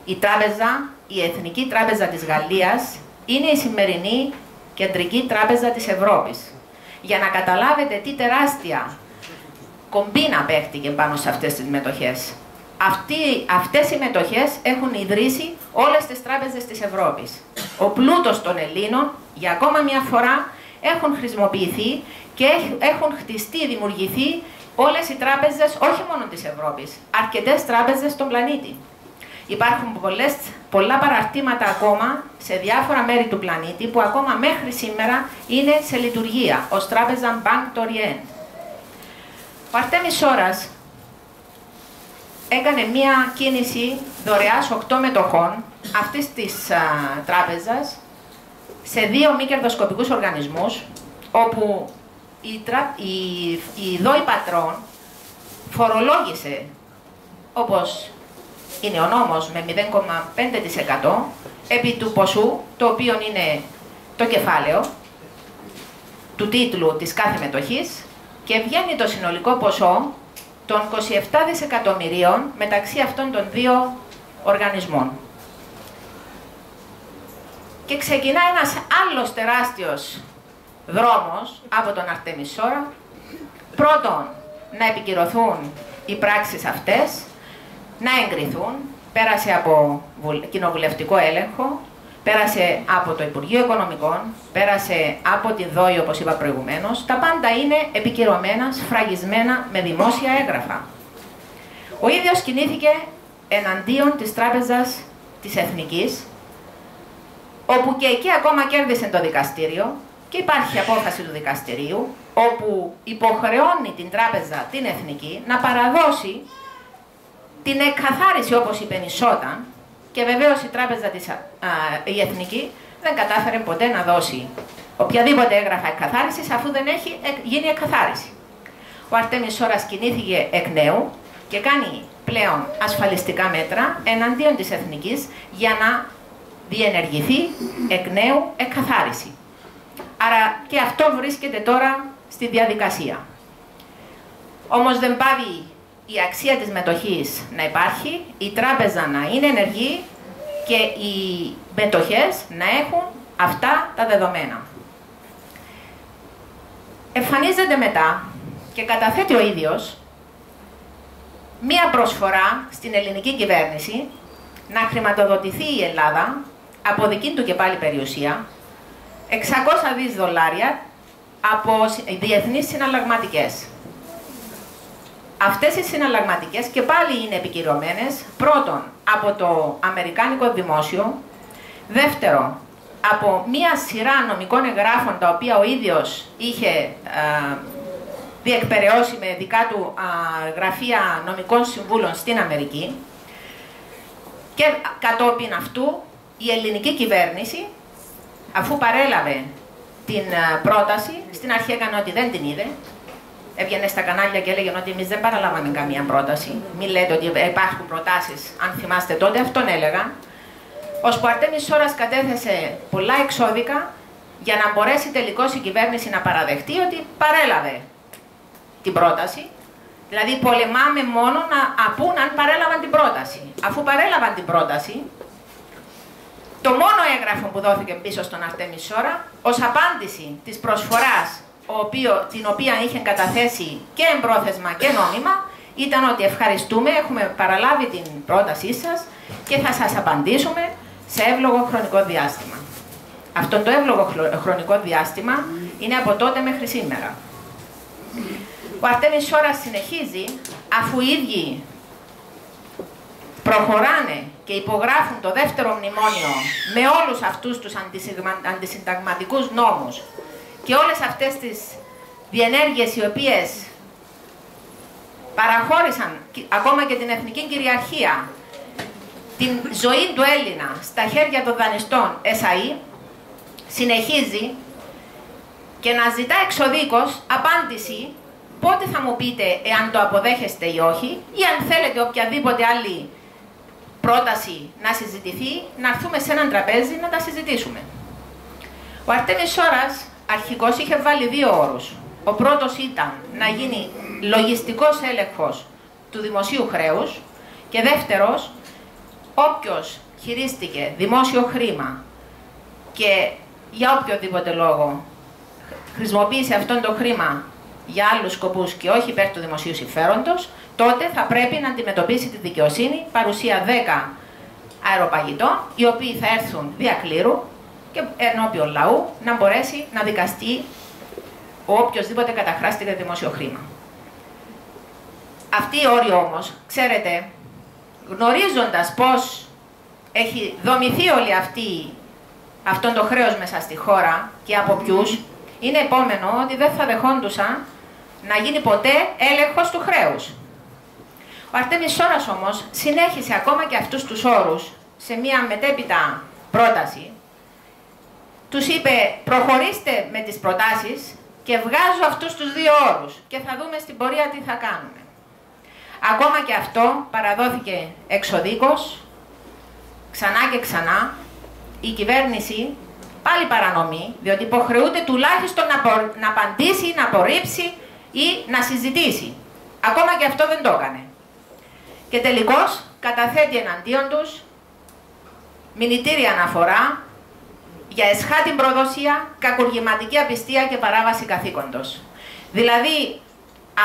Η τράπεζα, η Εθνική Τράπεζα της Γαλλίας, είναι η σημερινή κεντρική τράπεζα της Ευρώπης. Για να καταλάβετε τι τεράστια κομπίνα παίχτηκε πάνω σε αυτές τις μετοχές. Αυτές οι μετοχές έχουν ιδρύσει όλες τις τράπεζες της Ευρώπης. Ο πλούτος των Ελλήνων για ακόμα μια φορά έχουν χρησιμοποιηθεί και έχουν χτιστεί, δημιουργηθεί όλες οι τράπεζες, όχι μόνο της Ευρώπης, αρκετές τράπεζες στον πλανήτη. Υπάρχουν πολλά παραρτήματα ακόμα σε διάφορα μέρη του πλανήτη που ακόμα μέχρι σήμερα είναι σε λειτουργία ως τράπεζα Banque d'Orient. Ο Αρτέμις Σόρας έκανε μία κίνηση δωρεάς 8 μετοχών αυτής της τράπεζας σε 2 μη κερδοσκοπικούς οργανισμούς, όπου η ΔΟΗ Πατρών φορολόγησε, όπως είναι ο νόμος, με 0,5% επί του ποσού, το οποίο είναι το κεφάλαιο του τίτλου της κάθε μετοχής, και βγαίνει το συνολικό ποσό των 27 δισεκατομμυρίων μεταξύ αυτών των 2 οργανισμών. Και ξεκινά ένας άλλος τεράστιος δρόμος από τον Αρτέμις Σόρα. Πρώτον, να επικυρωθούν οι πράξεις αυτές, να εγκριθούν, πέρασε από κοινοβουλευτικό έλεγχο, πέρασε από το Υπουργείο Οικονομικών, πέρασε από τη ΔΟΗ, όπως είπα προηγουμένως. Τα πάντα είναι επικυρωμένα, σφραγισμένα με δημόσια έγγραφα. Ο ίδιος κινήθηκε εναντίον της Τράπεζας της Εθνικής, όπου και εκεί ακόμα κέρδισε το δικαστήριο και υπάρχει απόφαση του δικαστηρίου, όπου υποχρεώνει την Τράπεζα την Εθνική να παραδώσει την εκκαθάριση όπως υπενισόταν, και βεβαίως η Τράπεζα η Εθνική δεν κατάφερε ποτέ να δώσει οποιαδήποτε έγγραφα εκκαθάρισης, αφού δεν έχει γίνει εκκαθάριση. Ο Αρτέμις Σόρας κινήθηκε εκ νέου και κάνει πλέον ασφαλιστικά μέτρα εναντίον της Εθνικής για να διενεργηθεί εκ νέου εκκαθάριση. Άρα και αυτό βρίσκεται τώρα στη διαδικασία. Όμως δεν πάβει η αξία της μετοχής να υπάρχει, η τράπεζα να είναι ενεργή και οι μετοχές να έχουν αυτά τα δεδομένα. Εμφανίζεται μετά και καταθέτει ο ίδιος μία προσφορά στην ελληνική κυβέρνηση να χρηματοδοτηθεί η Ελλάδα από δική του και πάλι περιουσία 600 δις δολάρια από διεθνείς συναλλαγματικές. Αυτές οι συναλλαγματικές και πάλι είναι επικυρωμένες, πρώτον από το Αμερικάνικο Δημόσιο, δεύτερον από μία σειρά νομικών εγγράφων τα οποία ο ίδιος είχε διεκπεραιώσει με δικά του γραφεία νομικών συμβούλων στην Αμερική, και κατόπιν αυτού η ελληνική κυβέρνηση, αφού παρέλαβε την πρόταση, στην αρχή έκανε ότι δεν την είδε. Έβγαινε στα κανάλια και έλεγε ότι εμείς δεν παραλάβαμε καμία πρόταση. Μην λέτε ότι υπάρχουν προτάσεις, αν θυμάστε τότε, αυτόν έλεγαν. Ώσπου ο Αρτέμις Σόρας κατέθεσε πολλά εξώδικα για να μπορέσει τελικώς η κυβέρνηση να παραδεχτεί ότι παρέλαβε την πρόταση. Δηλαδή πολεμάμε μόνο να πούν αν παρέλαβαν την πρόταση. Αφού παρέλαβαν την πρόταση, Το μόνο έγγραφο που δόθηκε πίσω στον Αρτέμι Σόρα, ως απάντηση της προσφοράς την οποία είχε καταθέσει και εμπρόθεσμα και νόμιμα, ήταν ότι ευχαριστούμε, έχουμε παραλάβει την πρότασή σας και θα σας απαντήσουμε σε εύλογο χρονικό διάστημα. Αυτό το εύλογο χρονικό διάστημα είναι από τότε μέχρι σήμερα. Ο Αρτέμις Σόρας συνεχίζει, αφού οι ίδιοι προχωράνε και υπογράφουν το δεύτερο μνημόνιο με όλους αυτούς τους αντισυνταγματικούς νόμους και όλες αυτές τις διενέργειες οι οποίες παραχώρησαν ακόμα και την εθνική κυριαρχία, την ζωή του Έλληνα στα χέρια των δανειστών ΕΣΑΗ, συνεχίζει και να ζητά εξοδίκως απάντηση πότε θα μου πείτε εάν το αποδέχεστε ή όχι, ή αν θέλετε οποιαδήποτε άλλη πρόταση να συζητηθεί, να έρθουμε σε έναν τραπέζι να τα συζητήσουμε. Ο Αρτέμις Σόρας αρχικώς είχε βάλει δύο όρους. Ο πρώτος ήταν να γίνει λογιστικός έλεγχος του δημοσίου χρέους και δεύτερος, όποιος χειρίστηκε δημόσιο χρήμα και για οποιοδήποτε λόγο χρησιμοποίησε αυτό το χρήμα για άλλους σκοπούς και όχι υπέρ του δημοσίου συμφέροντος, τότε θα πρέπει να αντιμετωπίσει τη δικαιοσύνη παρουσία 10 αεροπαγητών, οι οποίοι θα έρθουν διακλήρου και ενώπιον λαού να μπορέσει να δικαστεί ο οποιοσδήποτε καταχράστηκε δημόσιο χρήμα. Αυτοί οι όροι όμως, ξέρετε, γνωρίζοντας πώς έχει δομηθεί όλη αυτόν το χρέος μέσα στη χώρα και από ποιους, είναι επόμενο ότι δεν θα δεχόντουσαν να γίνει ποτέ έλεγχος του χρέους. Ο Αρτέμις Σόρας όμως συνέχισε ακόμα και αυτούς τους όρους σε μια μετέπειτα πρόταση. Τους είπε προχωρήστε με τις προτάσεις και βγάζω αυτούς τους δύο όρους και θα δούμε στην πορεία τι θα κάνουμε. Ακόμα και αυτό παραδόθηκε εξοδίκως, ξανά και ξανά. Η κυβέρνηση πάλι παρανομή, διότι υποχρεούται τουλάχιστον να απαντήσει, να απορρίψει ή να συζητήσει. Ακόμα και αυτό δεν το έκανε. Και τελικώς καταθέτει εναντίον τους μηνυτήρια αναφορά για εσχάτη προδοσία, κακουργηματική απιστία και παράβαση καθήκοντος. Δηλαδή,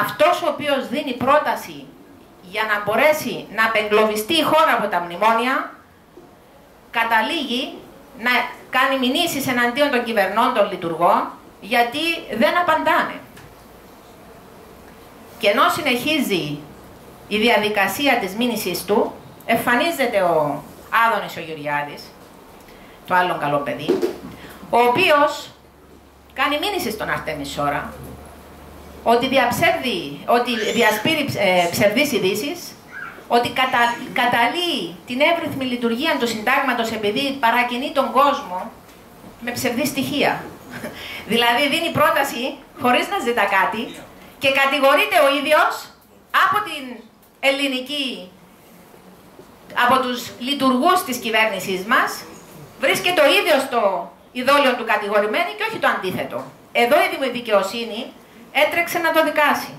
αυτός ο οποίος δίνει πρόταση για να μπορέσει να απεγκλωβιστεί η χώρα από τα μνημόνια, καταλήγει να κάνει μηνύσεις εναντίον των κυβερνών, των λειτουργών, γιατί δεν απαντάνε. Και ενώ συνεχίζει η διαδικασία της μήνυσης του, εμφανίζεται ο Άδωνης ο Γεωργιάδης, το άλλο καλό παιδί, ο οποίος κάνει μήνυση στον Αρτέμι Σόρα, ότι διασπείρει ψευδείς ειδήσεις, ότι καταλύει την εύρυθμη λειτουργία του συντάγματος επειδή παρακινεί τον κόσμο με ψευδή στοιχεία. Δηλαδή δίνει πρόταση χωρίς να ζητά κάτι και κατηγορείται ο ίδιος από την ελληνική, από τους λειτουργούς της κυβέρνησής μας, βρίσκεται ο ίδιος στο ειδόλιο του κατηγορημένου και όχι το αντίθετο. Εδώ η δικαιοσύνη έτρεξε να το δικάσει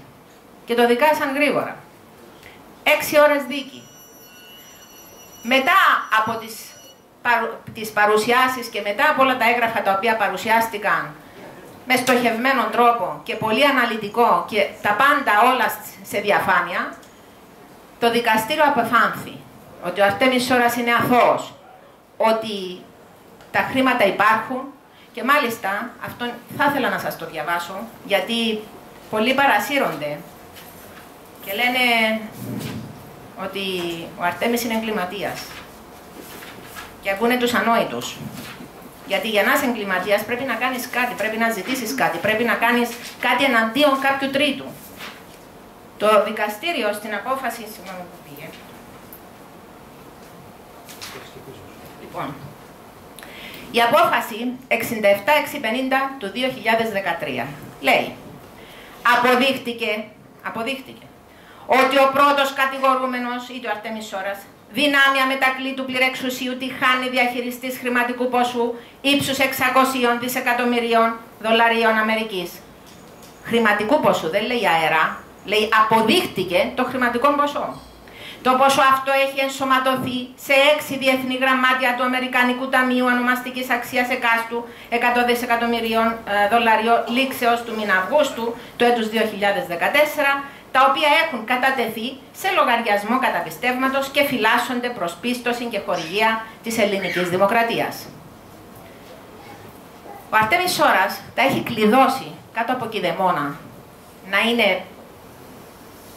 και το δικάσαν γρήγορα. 6 ώρες δίκη. Μετά από τις παρουσιάσεις και μετά από όλα τα έγγραφα τα οποία παρουσιάστηκαν με στοχευμένον τρόπο και πολύ αναλυτικό και τα πάντα όλα σε διαφάνεια, το δικαστήριο απεφάνθη ότι ο Αρτέμις Σόρας είναι αθώος, ότι τα χρήματα υπάρχουν και μάλιστα αυτό θα ήθελα να σας το διαβάσω, γιατί πολλοί παρασύρονται και λένε ότι ο Αρτέμις είναι εγκληματίας και ακούνε τους ανόητους. Γιατί για να είσαι εγκληματίας πρέπει να κάνεις κάτι, πρέπει να ζητήσεις κάτι, πρέπει να κάνεις κάτι εναντίον κάποιου τρίτου. Το δικαστήριο στην απόφαση... Συγγνώμη που πήγε. Λοιπόν, η απόφαση 67-650 του 2013 λέει αποδείχτηκε ότι ο πρώτος κατηγορούμενος, είτε ο Αρτέμις Σόρας, δυνάμει αμετακλήτου του πληρεξουσίου τη χάνει διαχειριστής χρηματικού ποσού ύψους 600 δισεκατομμυρίων δολαρίων Αμερικής. Χρηματικού ποσού, δεν λέει αέρα, λέει αποδείχτηκε το χρηματικό ποσό. Το πόσο αυτό έχει ενσωματωθεί σε 6 διεθνή γραμμάτια του Αμερικανικού Ταμείου Ονομαστικής Αξίας εκάστου 100 δισεκατομμυρίων δολαρίων λήξεως του μήνα Αυγούστου του έτους 2014, τα οποία έχουν κατατεθεί σε λογαριασμό καταπιστεύματος και φυλάσσονται προς πίστοση και χορηγία της ελληνικής δημοκρατίας. Ο Αρτέμις Σόρας τα έχει κλειδώσει κάτω από κηδεμόνα να είναι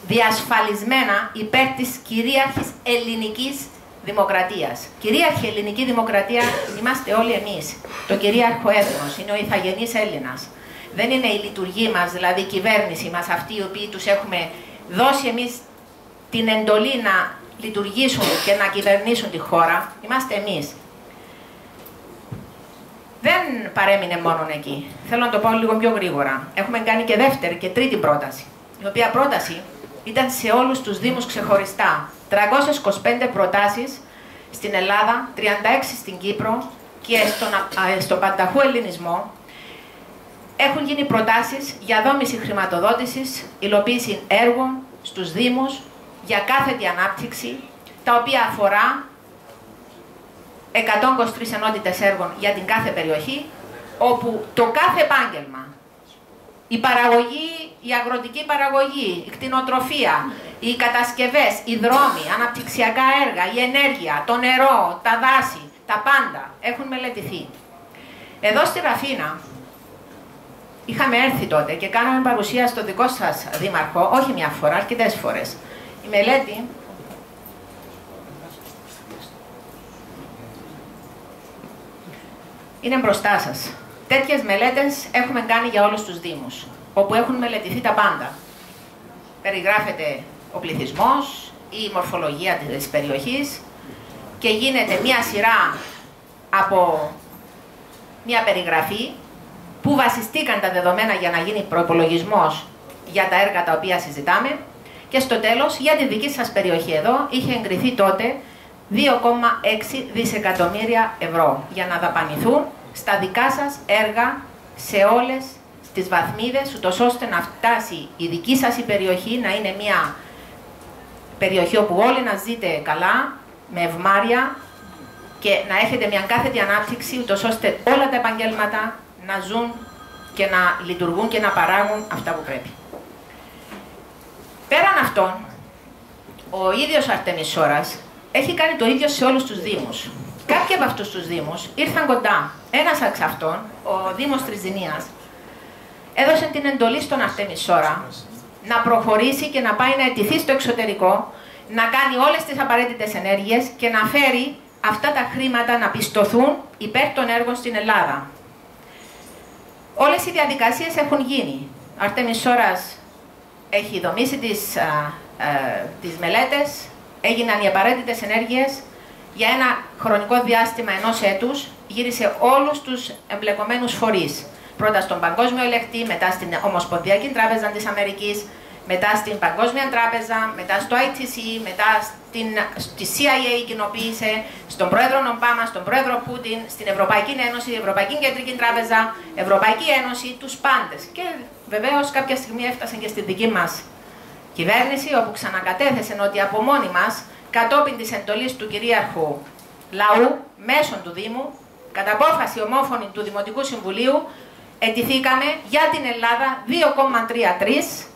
διασφαλισμένα υπέρ της κυρίαρχης ελληνικής δημοκρατίας. Κυρίαρχη ελληνική δημοκρατία είμαστε όλοι εμείς. Το κυρίαρχο έθνος είναι ο ηθαγενής Έλληνας. Δεν είναι η λειτουργή μας, δηλαδή η κυβέρνηση μας, αυτοί οι οποίοι τους έχουμε δώσει εμείς την εντολή να λειτουργήσουν και να κυβερνήσουν τη χώρα. Είμαστε εμείς. Δεν παρέμεινε μόνο εκεί. Θέλω να το πω λίγο πιο γρήγορα. Έχουμε κάνει και δεύτερη και τρίτη πρόταση, η οποία πρόταση ήταν σε όλους τους δήμους ξεχωριστά. 325 προτάσεις στην Ελλάδα, 36 στην Κύπρο και στον πανταχού ελληνισμό. Έχουν γίνει προτάσεις για δόμηση χρηματοδότησης, υλοποίηση έργων στους δήμους για κάθετη ανάπτυξη, τα οποία αφορά 123 ενότητες έργων για την κάθε περιοχή, όπου το κάθε επάγγελμα, η παραγωγή, η αγροτική παραγωγή, η κτηνοτροφία, οι κατασκευές, οι δρόμοι, αναπτυξιακά έργα, η ενέργεια, το νερό, τα δάση, τα πάντα έχουν μελετηθεί. Εδώ στη Ραφίνα είχαμε έρθει τότε και κάναμε παρουσία στο δικό σας δήμαρχο, όχι μια φορά, αρκετές φορές. Η μελέτη είναι μπροστά σας. Τέτοιες μελέτες έχουμε κάνει για όλους τους δήμους, όπου έχουν μελετηθεί τα πάντα. Περιγράφεται ο πληθυσμός, η μορφολογία της περιοχής και γίνεται μία σειρά από μία περιγραφή που βασιστήκαν τα δεδομένα για να γίνει προϋπολογισμός για τα έργα τα οποία συζητάμε και στο τέλος για τη δική σας περιοχή εδώ είχε εγκριθεί τότε 2,6 δισεκατομμύρια ευρώ για να δαπανηθούν στα δικά σας έργα σε όλες τις βαθμίδες, ούτως ώστε να φτάσει η δική σας η περιοχή να είναι μια περιοχή όπου όλοι να ζείτε καλά, με ευμάρεια και να έχετε μια κάθετη ανάπτυξη, ούτως ώστε όλα τα επαγγέλματα να ζουν και να λειτουργούν και να παράγουν αυτά που πρέπει. Πέραν αυτών, ο ίδιος Αρτέμις Σόρας έχει κάνει το ίδιο σε όλους τους δήμους. Κάποιοι από αυτούς τους δήμους ήρθαν κοντά. Ένας εξ αυτών, ο Δήμος Τριζηνίας, έδωσε την εντολή στον Αρτέμις Σόρα να προχωρήσει και να πάει να αιτηθεί στο εξωτερικό, να κάνει όλες τις απαραίτητες ενέργειες και να φέρει αυτά τα χρήματα να πιστωθούν υπέρ των έργων στην Ελλάδα. Όλες οι διαδικασίες έχουν γίνει. Ο Αρτέμις Σόρας έχει δομήσει τις μελέτες, έγιναν οι απαραίτητες ενέργειες. Για ένα χρονικό διάστημα 1 έτους γύρισε όλους τους εμπλεκομένους φορείς. Πρώτα στον Παγκόσμιο Ελεκτή, μετά στην Ομοσπονδιακή Τράπεζα της Αμερικής, μετά στην Παγκόσμια Τράπεζα, μετά στο ITC, μετά στη CIA κοινοποίησε, στον πρόεδρο Ομπάμα, στον πρόεδρο Πούτιν, στην Ευρωπαϊκή Ένωση, Ευρωπαϊκή Κεντρική Τράπεζα, Ευρωπαϊκή Ένωση, τους πάντες. Και βεβαίως κάποια στιγμή έφτασαν και στη δική μας κυβέρνηση, όπου ξανακατέθεσαν ότι από μόνοι μας, κατόπιν της εντολής του κυρίαρχου λαού, μέσων του Δήμου, κατά απόφαση ομόφωνη του Δημοτικού Συμβουλίου, αιτηθήκαμε για την Ελλάδα 2,33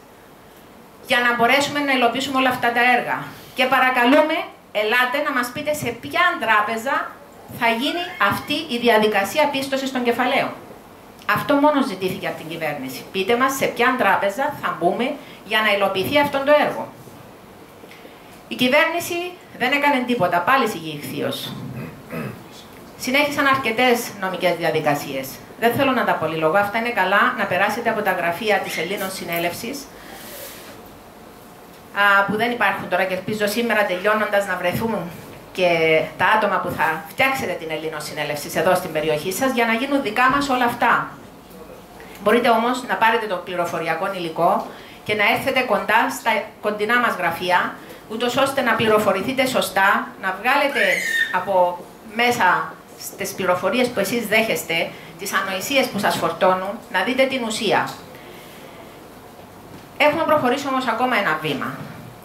για να μπορέσουμε να υλοποιήσουμε όλα αυτά τα έργα. Και παρακαλούμε, ελάτε να μας πείτε σε ποια τράπεζα θα γίνει αυτή η διαδικασία πίστοσης των κεφαλαίων. Αυτό μόνο ζητήθηκε από την κυβέρνηση. Πείτε μας σε ποια τράπεζα θα μπούμε για να υλοποιηθεί αυτό το έργο. Η κυβέρνηση δεν έκανε τίποτα, πάλι συγγυηχθείως. Συνέχισαν αρκετές νομικές διαδικασίες. Δεν θέλω να τα πολυλογώ, αυτά είναι καλά να περάσετε από τα γραφεία της Ελλήνων Συνέλευσης, που δεν υπάρχουν τώρα και ελπίζω σήμερα τελειώνοντας να βρεθούν και τα άτομα που θα φτιάξετε την Ελλήνων Συνέλευση εδώ στην περιοχή σας για να γίνουν δικά μας όλα αυτά. Μπορείτε όμως να πάρετε το πληροφοριακό υλικό και να έρθετε κοντά στα κοντινά μας γραφεία, ούτως ώστε να πληροφορηθείτε σωστά, να βγάλετε από μέσα στις πληροφορίες που εσείς δέχεστε, τις ανοησίες που σας φορτώνουν, να δείτε την ουσία. Έχουμε προχωρήσει όμως ακόμα ένα βήμα.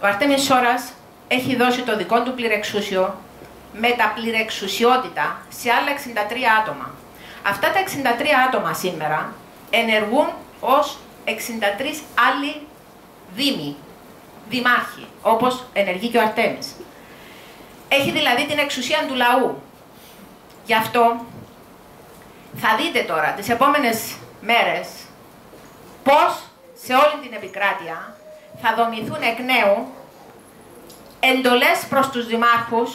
Ο Αρτέμις Σόρας έχει δώσει το δικό του πληρεξούσιο με τα πληρεξουσιότητα σε άλλα 63 άτομα. Αυτά τα 63 άτομα σήμερα ενεργούν ως 63 άλλοι δήμοι, δημάρχοι, όπως ενεργεί και ο Αρτέμις. Έχει δηλαδή την εξουσία του λαού. Γι' αυτό θα δείτε τώρα τις επόμενες μέρες πώς σε όλη την επικράτεια θα δομηθούν εκ νέου εντολές προς τους δημάρχους,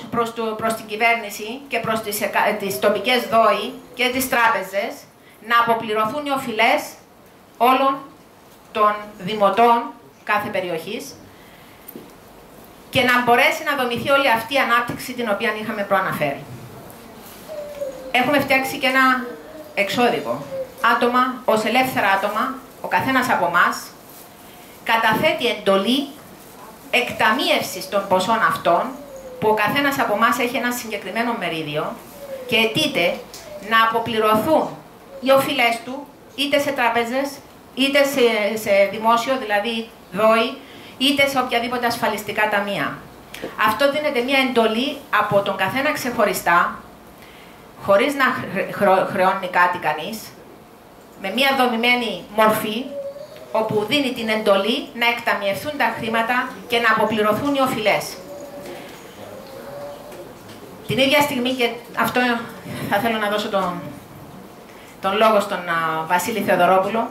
προς την κυβέρνηση και προς τις τοπικές ΔΟΗ και τις τράπεζες να αποπληρωθούν οι οφειλές όλων των δημοτών κάθε περιοχής και να μπορέσει να δομηθεί όλη αυτή η ανάπτυξη την οποία είχαμε προαναφέρει. Έχουμε φτιάξει και ένα εξώδικο. Άτομα, ως ελεύθερα άτομα, ο καθένας από εμάς καταθέτει εντολή εκταμίευσης των ποσών αυτών, που ο καθένας από εμάς έχει ένα συγκεκριμένο μερίδιο και αιτείται να αποπληρωθούν οι οφειλές του είτε σε τράπεζες, είτε σε δημόσιο, δηλαδή ΔΟΗ, είτε σε οποιαδήποτε ασφαλιστικά ταμεία. Αυτό δίνεται μια εντολή από τον καθένα ξεχωριστά, χωρίς να χρεώνει κάτι κανείς, με μια δομημένη μορφή, όπου δίνει την εντολή να εκταμιευθούν τα χρήματα και να αποπληρωθούν οι οφειλές. Την ίδια στιγμή, και αυτό θα θέλω να δώσω τον λόγο στον Βασίλη Θεοδωρόπουλο,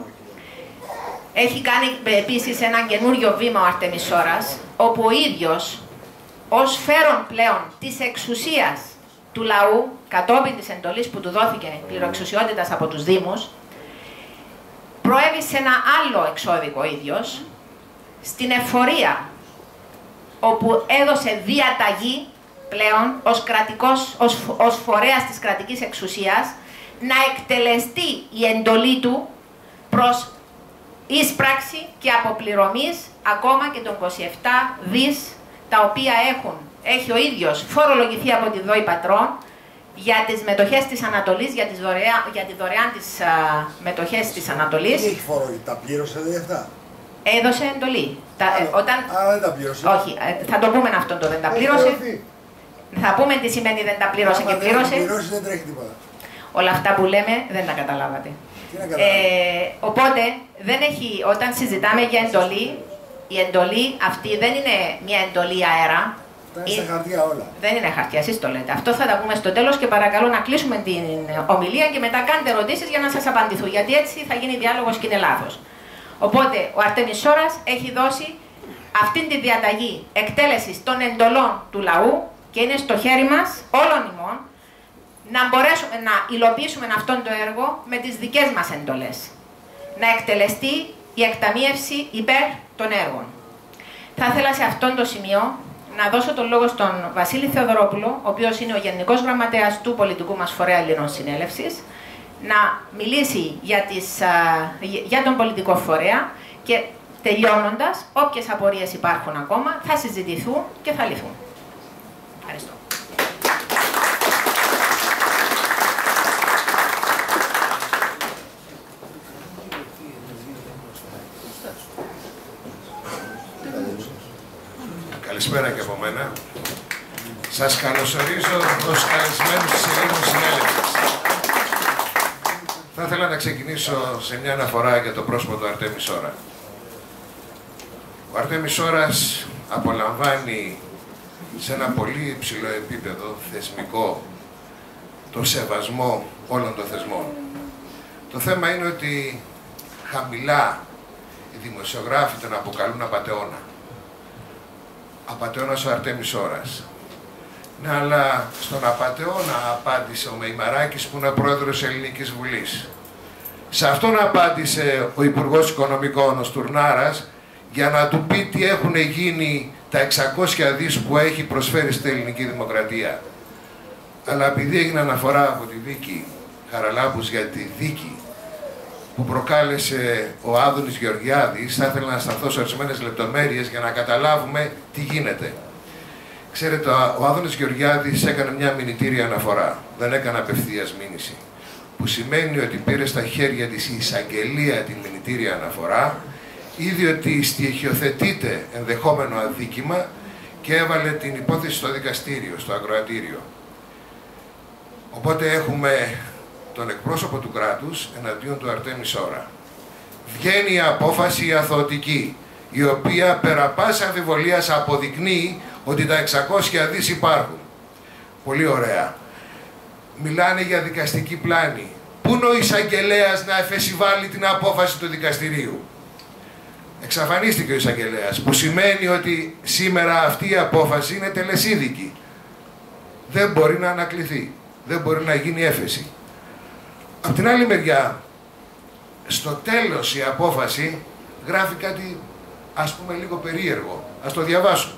έχει κάνει επίσης ένα καινούριο βήμα ο Αρτέμις Σόρας, όπου ο ίδιος, ως φέρον πλέον της εξουσίας του λαού, κατόπιν της εντολής που του δόθηκε πληροεξουσιότητας από τους Δήμους, προέβη σε ένα άλλο εξώδικο ο ίδιος, στην εφορία, όπου έδωσε διαταγή πλέον ως φορέας της κρατικής εξουσίας να εκτελεστεί η εντολή του προς εισπράξη και αποπληρωμής ακόμα και των 27 δις τα οποία έχει ο ίδιος φορολογηθεί από τη ΔΟΗ Πατρών για τις μετοχές της Ανατολής, για τη δωρεάν της μετοχές της Ανατολής. Τι έχει φορολογηθεί, τα πλήρωσε δηλαδή αυτά? Έδωσε εντολή. Άρα δεν τα πλήρωσε. Όχι, θα το πούμε αυτό το δεν τα πλήρωσε. Θα πούμε τι σημαίνει δεν τα πλήρωσε και πλήρωσε. Δεν πλήρωσε, δεν τρέχει τίποτα. Όλα αυτά που λέμε δεν τα καταλάβατε. Οπότε, όταν συζητάμε για εντολή, η εντολή αυτή δεν είναι μια εντολή αέρα. Είναι στα χαρτιά όλα. Δεν είναι χαρτιά, εσείς το λέτε. Αυτό θα τα πούμε στο τέλος και παρακαλώ να κλείσουμε την ομιλία και μετά κάντε ερωτήσεις για να σας απαντηθούν. Γιατί έτσι θα γίνει διάλογος και είναι λάθος. Οπότε, ο Αρτέμις Σόρας έχει δώσει αυτήν τη διαταγή εκτέλεσης των εντολών του λαού και είναι στο χέρι μας όλων ημών να μπορέσουμε να υλοποιήσουμε αυτό το έργο με τις δικές μας εντολές. Να εκτελεστεί η εκταμίευση υπέρ των έργων. Θα ήθελα σε αυτό το σημείο να δώσω τον λόγο στον Βασίλη Θεοδωρόπουλο, ο οποίος είναι ο Γενικός Γραμματέας του πολιτικού μας φορέα Ελλήνων Συνέλευσης, να μιλήσει για τον πολιτικό φορέα και τελειώνοντας, όποιες απορίες υπάρχουν ακόμα, θα συζητηθούν και θα λυθούν. Ευχαριστώ. Καλησπέρα και από μένα. Σας καλωσορίζω ως καλεσμένους της Ελλήνων Συνέλευσης. Θα ήθελα να ξεκινήσω σε μια αναφορά για το πρόσωπο του Αρτέμι Σόρα. Ο Αρτέμι Σόρας απολαμβάνει σε ένα πολύ υψηλό επίπεδο θεσμικό το σεβασμό όλων των θεσμών. Το θέμα είναι ότι χαμηλά οι δημοσιογράφοι τον αποκαλούν απατεώνα. Απατεώνας ο Αρτέμις Σόρας. Ναι, αλλά στον απατεώνα απάντησε ο Μεϊμαράκης που είναι πρόεδρος της Ελληνικής Βουλής. Σε αυτόν απάντησε ο Υπουργός Οικονομικών, ο Στουρνάρας, για να του πει τι έχουν γίνει τα 600 δις που έχει προσφέρει στην ελληνική δημοκρατία. Αλλά επειδή έγινε αναφορά από τη δίκη Χαραλάμπους για τη δίκη που προκάλεσε ο Άδωνης Γεωργιάδης, θα ήθελα να σταθώ σε ορισμένες λεπτομέρειες για να καταλάβουμε τι γίνεται. Ξέρετε, ο Άδωνης Γεωργιάδης έκανε μια μηνυτήρια αναφορά, δεν έκανε απευθείας μήνυση. Που σημαίνει ότι πήρε στα χέρια της η εισαγγελία την μηνυτήρια αναφορά, είδε ότι στοιχειοθετείται ενδεχόμενο αδίκημα και έβαλε την υπόθεση στο δικαστήριο, στο ακροατήριο. Οπότε έχουμε τον εκπρόσωπο του κράτους εναντίον του Αρτέμι Σόρα. Βγαίνει η απόφαση αθωωτική, η οποία πέρα πάση αμφιβολίας αποδεικνύει ότι τα 600 δις υπάρχουν. Πολύ ωραία. Μιλάνε για δικαστική πλάνη. Πού είναι ο εισαγγελέας να εφεσιβάλει την απόφαση του δικαστηρίου? Εξαφανίστηκε ο εισαγγελέας, που σημαίνει ότι σήμερα αυτή η απόφαση είναι τελεσίδικη. Δεν μπορεί να ανακληθεί, δεν μπορεί να γίνει έφεση. Απ' την άλλη μεριά, στο τέλος η απόφαση γράφει κάτι, ας πούμε, λίγο περίεργο. Ας το διαβάσουμε.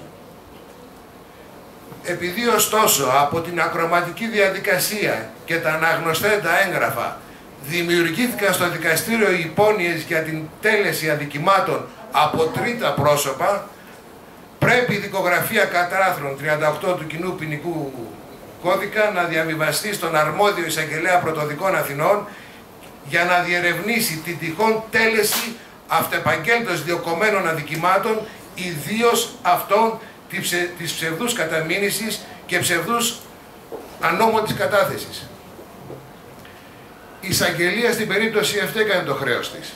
Επειδή ωστόσο από την ακροματική διαδικασία και τα αναγνωστέντα έγγραφα δημιουργήθηκαν στο δικαστήριο υπόνοιες για την τέλεση αδικημάτων από τρίτα πρόσωπα, πρέπει η δικογραφία κατά άρθρον 38 του Κοινού Ποινικού Κώδικα να διαβιβαστεί στον αρμόδιο εισαγγελέα Πρωτοδικών Αθηνών για να διερευνήσει την τυχόν τέλεση αυτεπαγγέλτος διωκωμένων αδικημάτων, ιδίως αυτών της ψευδούς καταμήνυσης και ψευδούς ανώμοτης κατάθεσης. Η εισαγγελία στην περίπτωση αυτή έκανε το χρέος της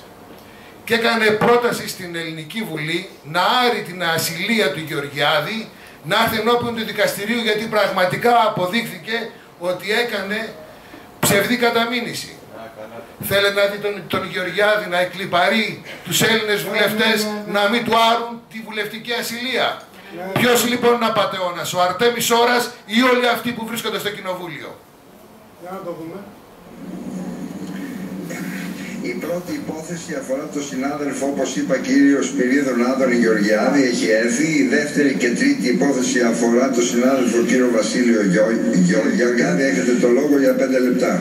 και έκανε πρόταση στην Ελληνική Βουλή να άρει την ασυλία του Γεωργιάδη, να έρθει ενώπιον του δικαστηρίου, γιατί πραγματικά αποδείχθηκε ότι έκανε ψευδή καταμήνυση. Θέλει να δει τον Γεωργιάδη να εκλιπαρεί τους Έλληνες βουλευτές να μην του άρουν τη βουλευτική ασυλία. Ποιος λοιπόν είναι απατεώνας, ο Αρτέμις Σόρας ή όλοι αυτοί που βρίσκονται στο κοινοβούλιο? Για να το δούμε. Η πρώτη υπόθεση αφορά τον συνάδελφο, όπως είπα, κύριο Σπυρίδων Άδωνη Γεωργιάδη, έχει έρθει. Η δεύτερη και τρίτη υπόθεση αφορά τον συνάδελφο κύριο Βασίλειο Γεωργιάδη. Έχετε το λόγο για 5 λεπτά.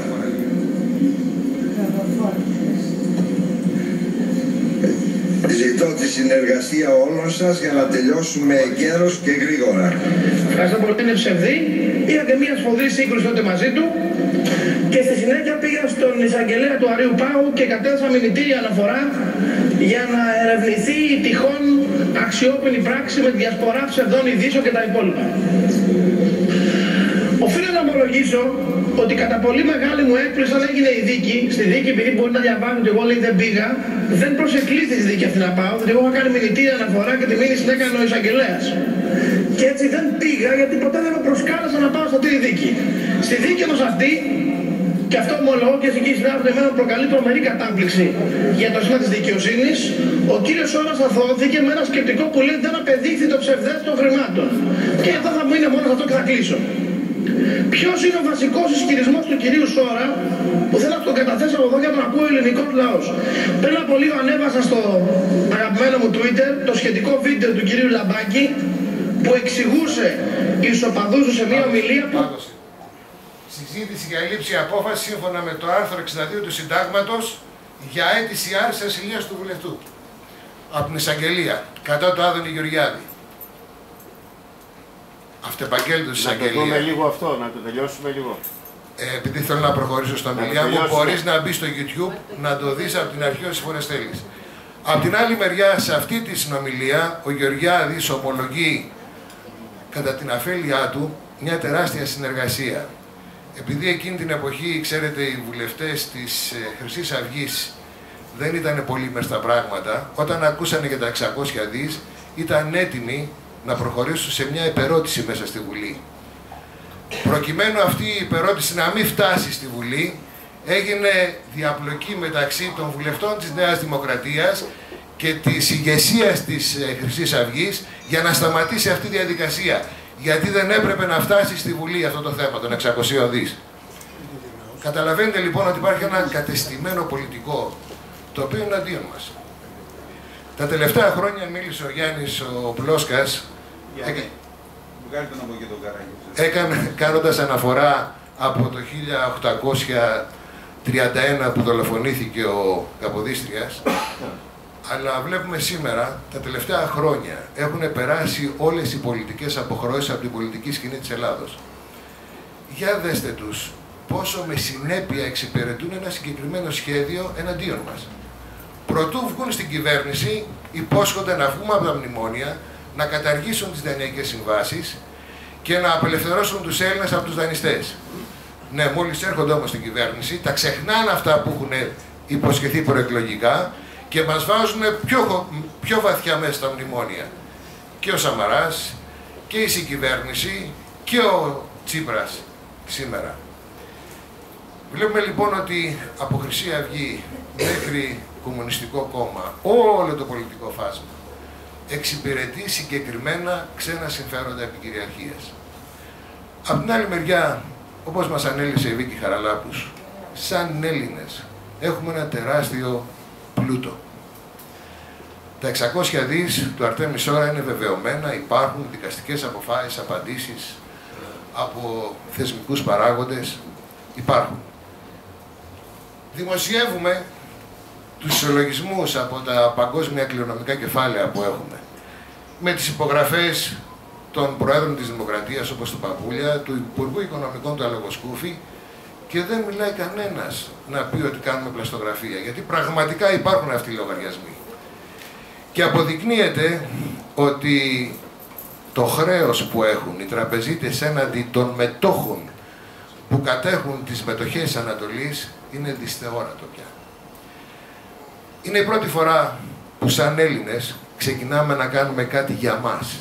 Ζητώ τη συνεργασία όλων σας για να τελειώσουμε εγκαίρως και γρήγορα. Ευχαριστώ πολύ, είναι ψευδή. Είχατε μια σφοδρή σύγκρουση τότε μαζί του και στη συνέχεια πήγα στον εισαγγελέα του Αρείου Πάγου και κατέθεσα μηνυτήρια αναφορά για να ερευνηθεί η τυχόν αξιόπινη πράξη με τη διασπορά ψευδών ειδήσεων και τα υπόλοιπα. Οφείλω να ομολογήσω ότι κατά πολύ μεγάλη μου έκπληξη όταν έγινε η δίκη, στη δίκη, επειδή μπορεί να διαβάζουν και εγώ λέει δεν πήγα, δεν προσεκλήθη στη δίκη αυτή να πάω, διότι εγώ είχα κάνει μηνυτήρια αναφορά και τη μήνυση την έκανε ο εισαγγελέας. Και έτσι δεν πήγα, γιατί ποτέ δεν με προσκάλεσα να πάω σε αυτή τη δίκη. Στη δίκη όμως αυτή, και αυτό ομολογώ και εσύ κύριε συνάδελφε, εμένα προκαλεί τρομερή κατάπληξη για το σήμα της δικαιοσύνης, ο κύριος Σόρας αθωώθηκε με ένα σκεπτικό που λέει δεν απεδείχθη το ψευδές των χρημάτων. Και εδώ θα μείνω μόνο σε αυτό και θα κλείσω. Ποιος είναι ο βασικός ισχυρισμός του κυρίου Σόρα, που θέλω να τον καταθέσω από εδώ για να ακούω ο ελληνικός λαός? Πριν από λίγο ανέβασα στο αγαπημένο μου Twitter το σχετικό βίντεο του κυρίου Λαμπάκη που εξηγούσε εις οπαδούς του σε μια ομιλία που... Συζήτηση για λήψη απόφαση σύμφωνα με το άρθρο 62 του Συντάγματος για αίτηση άρσης ασυλίας του βουλευτού από την εισαγγελία κατά του Άδωνη Γεωργιάδη. Αυτεπαγγέλτος εισαγγελία. Να το δούμε λίγο αυτό, να το τελειώσουμε λίγο. Επειδή θέλω να προχωρήσω στα ομιλία μου, μπορείς να μπει στο YouTube να το δεις από την αρχή όσες φορές θέλεις. Απ' την άλλη μεριά, σε αυτή τη συνομιλία, ο Γεωργιάδης ομολογεί κατά την αφέλειά του μια τεράστια συνεργασία. Επειδή εκείνη την εποχή, ξέρετε, οι βουλευτές της Χρυσής Αυγής δεν ήταν πολύ μες στα πράγματα, όταν ακούσανε για τα 600 δις, ήταν έτοιμοι να προχωρήσουν σε μια επερώτηση μέσα στη Βουλή. Προκειμένου αυτή η επερώτηση να μην φτάσει στη Βουλή, έγινε διαπλοκή μεταξύ των βουλευτών της Νέας Δημοκρατίας και της ηγεσίας της Χρυσής Αυγής για να σταματήσει αυτή η διαδικασία. Γιατί δεν έπρεπε να φτάσει στη Βουλή αυτό το θέμα των 600 δις. Καταλαβαίνετε λοιπόν ότι υπάρχει ένα κατεστημένο πολιτικό, το οποίο είναι αντίον μας. Τα τελευταία χρόνια μίλησε ο Γιάννης ο Πλόσκας, κάνοντας αναφορά από το 1831 που δολοφονήθηκε ο Καποδίστριας, αλλά βλέπουμε σήμερα, τα τελευταία χρόνια, έχουν περάσει όλες οι πολιτικές αποχρώσεις από την πολιτική σκηνή της Ελλάδος. Για δέστε τους πόσο με συνέπεια εξυπηρετούν ένα συγκεκριμένο σχέδιο εναντίον μας. Προτού βγουν στην κυβέρνηση, υπόσχονται να βγούμε από τα μνημόνια, να καταργήσουν τις δανειακές συμβάσεις και να απελευθερώσουν τους Έλληνες από τους δανειστές. Ναι, μόλις έρχονται όμως στην κυβέρνηση, τα ξεχνάνε αυτά που έχουν υποσχεθεί προεκλογικά και μας βάζουν πιο βαθιά μέσα στα μνημόνια. Και ο Σαμαράς και η συγκυβέρνηση και ο Τσίπρας σήμερα. Βλέπουμε λοιπόν ότι από Χρυσή Αυγή μέχρι Κομμουνιστικό Κόμμα, όλο το πολιτικό φάσμα εξυπηρετεί συγκεκριμένα ξένα συμφέροντα επικυριαρχίας. Από την άλλη μεριά, όπως μας ανέλησε η Βίκη Χαραλάπους, σαν Έλληνες έχουμε ένα τεράστιο πλούτο. Τα 600 δις του Αρτέμις Σόρα είναι βεβαιωμένα, υπάρχουν δικαστικές αποφάσεις, απαντήσεις από θεσμικούς παράγοντες, υπάρχουν. Δημοσιεύουμε τους ισολογισμούς από τα παγκόσμια κληρονομικά κεφάλαια που έχουμε, με τις υπογραφές των Προέδρων της Δημοκρατίας όπως του Παπούλια, του Υπουργού Οικονομικών του Αλογοσκούφη, και δεν μιλάει κανένας να πει ότι κάνουμε πλαστογραφία, γιατί πραγματικά υπάρχουν αυτοί οι λογαριασμοί. Και αποδεικνύεται ότι το χρέος που έχουν οι τραπεζίτες έναντι των μετόχων που κατέχουν τις μετοχές της Ανατολής είναι δυσθεόρατο πια. Είναι η πρώτη φορά που σαν Έλληνες ξεκινάμε να κάνουμε κάτι για μας,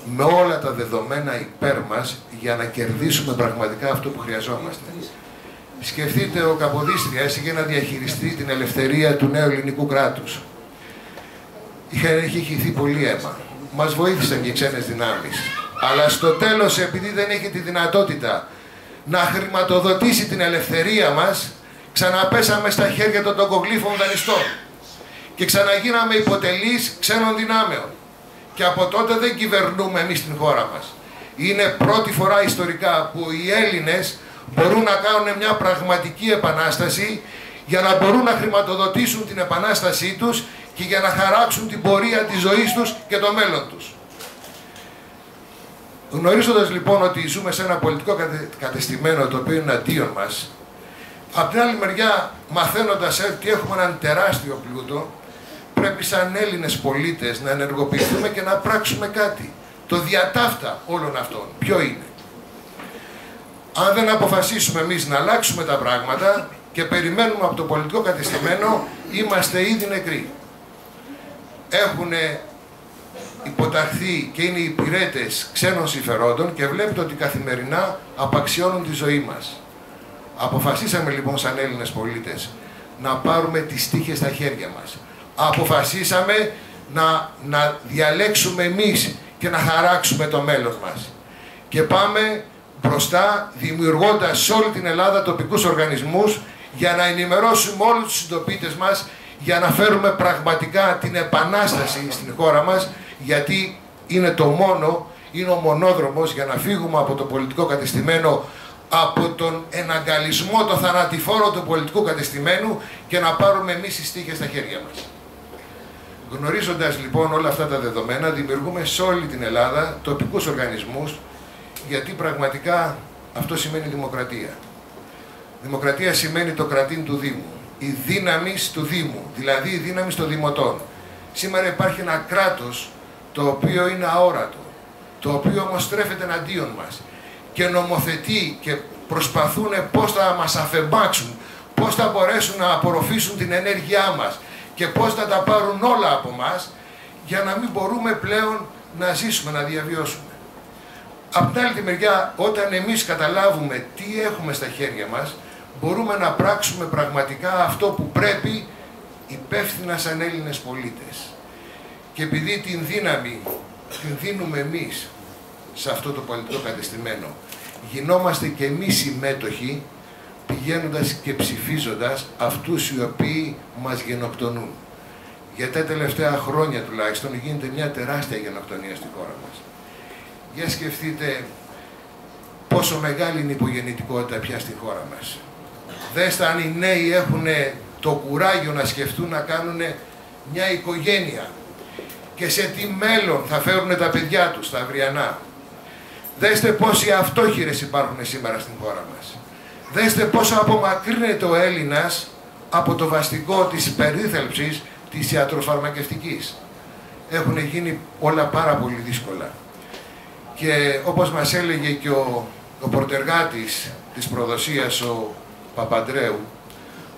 με όλα τα δεδομένα υπέρ μας, για να κερδίσουμε πραγματικά αυτό που χρειαζόμαστε. Σκεφτείτε, ο Καποδίστριας είχε να διαχειριστεί την ελευθερία του νέου ελληνικού κράτους. Είχε χυθεί πολύ αίμα. Μας βοήθησαν και οι ξένες δυνάμεις. Αλλά στο τέλος, επειδή δεν έχει τη δυνατότητα να χρηματοδοτήσει την ελευθερία μας, ξαναπέσαμε στα χέρια των τογκογλύφων δανειστών και ξαναγίναμε υποτελείς ξένων δυνάμεων. Και από τότε δεν κυβερνούμε εμείς την χώρα μας. Είναι πρώτη φορά ιστορικά που οι Έλληνες μπορούν να κάνουν μια πραγματική επανάσταση για να μπορούν να χρηματοδοτήσουν την επανάστασή τους και για να χαράξουν την πορεία της ζωής τους και το μέλλον τους. Γνωρίζοντας λοιπόν ότι ζούμε σε ένα πολιτικό κατεστημένο το οποίο είναι αντίον μας, απ' την άλλη μεριά, μαθαίνοντας ότι έχουμε έναν τεράστιο πλούτο, πρέπει σαν Έλληνες πολίτες να ενεργοποιηθούμε και να πράξουμε κάτι. Το διατάφτα όλων αυτών ποιο είναι? Αν δεν αποφασίσουμε εμείς να αλλάξουμε τα πράγματα και περιμένουμε από το πολιτικό κατεστημένο, είμαστε ήδη νεκροί. Έχουν υποταχθεί και είναι υπηρέτες ξένων συμφερόντων και βλέπετε ότι καθημερινά απαξιώνουν τη ζωή μας. Αποφασίσαμε λοιπόν σαν Έλληνες πολίτες να πάρουμε τις τύχες στα χέρια μας. Αποφασίσαμε να διαλέξουμε εμείς και να χαράξουμε το μέλλον μας. Και πάμε μπροστά δημιουργώντας σε όλη την Ελλάδα τοπικούς οργανισμούς για να ενημερώσουμε όλους τους συντοπίτες μας, για να φέρουμε πραγματικά την επανάσταση στην χώρα μας, γιατί είναι είναι ο μονόδρομος για να φύγουμε από το πολιτικό κατεστημένο, από τον εναγκαλισμό, το θανατηφόρο του πολιτικού κατεστημένου και να πάρουμε εμείς τις τύχες στα χέρια μας. Γνωρίζοντας λοιπόν όλα αυτά τα δεδομένα, δημιουργούμε σε όλη την Ελλάδα τοπικούς οργανισμούς, γιατί πραγματικά αυτό σημαίνει δημοκρατία. Δημοκρατία σημαίνει το κρατήν του Δήμου, η δύναμη του Δήμου, δηλαδή η δύναμη των δημοτών. Σήμερα υπάρχει ένα κράτος το οποίο είναι αόρατο, το οποίο όμως στρέφεται εναντίον μας και νομοθετεί και προσπαθούν πώς θα μας αφεμπάξουν, πώς θα μπορέσουν να απορροφήσουν την ενέργειά μας και πώς θα τα πάρουν όλα από μας για να μην μπορούμε πλέον να ζήσουμε, να διαβιώσουμε. Απ' την άλλη τη μεριά, όταν εμείς καταλάβουμε τι έχουμε στα χέρια μας, μπορούμε να πράξουμε πραγματικά αυτό που πρέπει υπεύθυνα σαν Έλληνες πολίτες. Και επειδή την δύναμη την δίνουμε εμείς σε αυτό το πολιτικό κατεστημένο, γινόμαστε και εμείς συμμέτοχοι, πηγαίνοντας και ψηφίζοντας αυτούς οι οποίοι μας γενοκτονούν. Για τα τελευταία χρόνια τουλάχιστον γίνεται μια τεράστια γενοκτονία στη χώρα μας. Για σκεφτείτε πόσο μεγάλη είναι η υπογεννητικότητα πια στη χώρα μας. Δέστε αν οι νέοι έχουν το κουράγιο να σκεφτούν να κάνουν μια οικογένεια και σε τι μέλλον θα φέρουν τα παιδιά τους, τα αυριανά. Δέστε πόσοι αυτόχειρες υπάρχουν σήμερα στην χώρα μας. Δέστε πόσο απομακρύνεται ο Έλληνας από το βαστικό της περίθαλψης της ιατροφαρμακευτικής. έχουν γίνει όλα πάρα πολύ δύσκολα. Και όπως μας έλεγε και ο πορτεργάτης της προδοσίας, ο Παπαντρέου,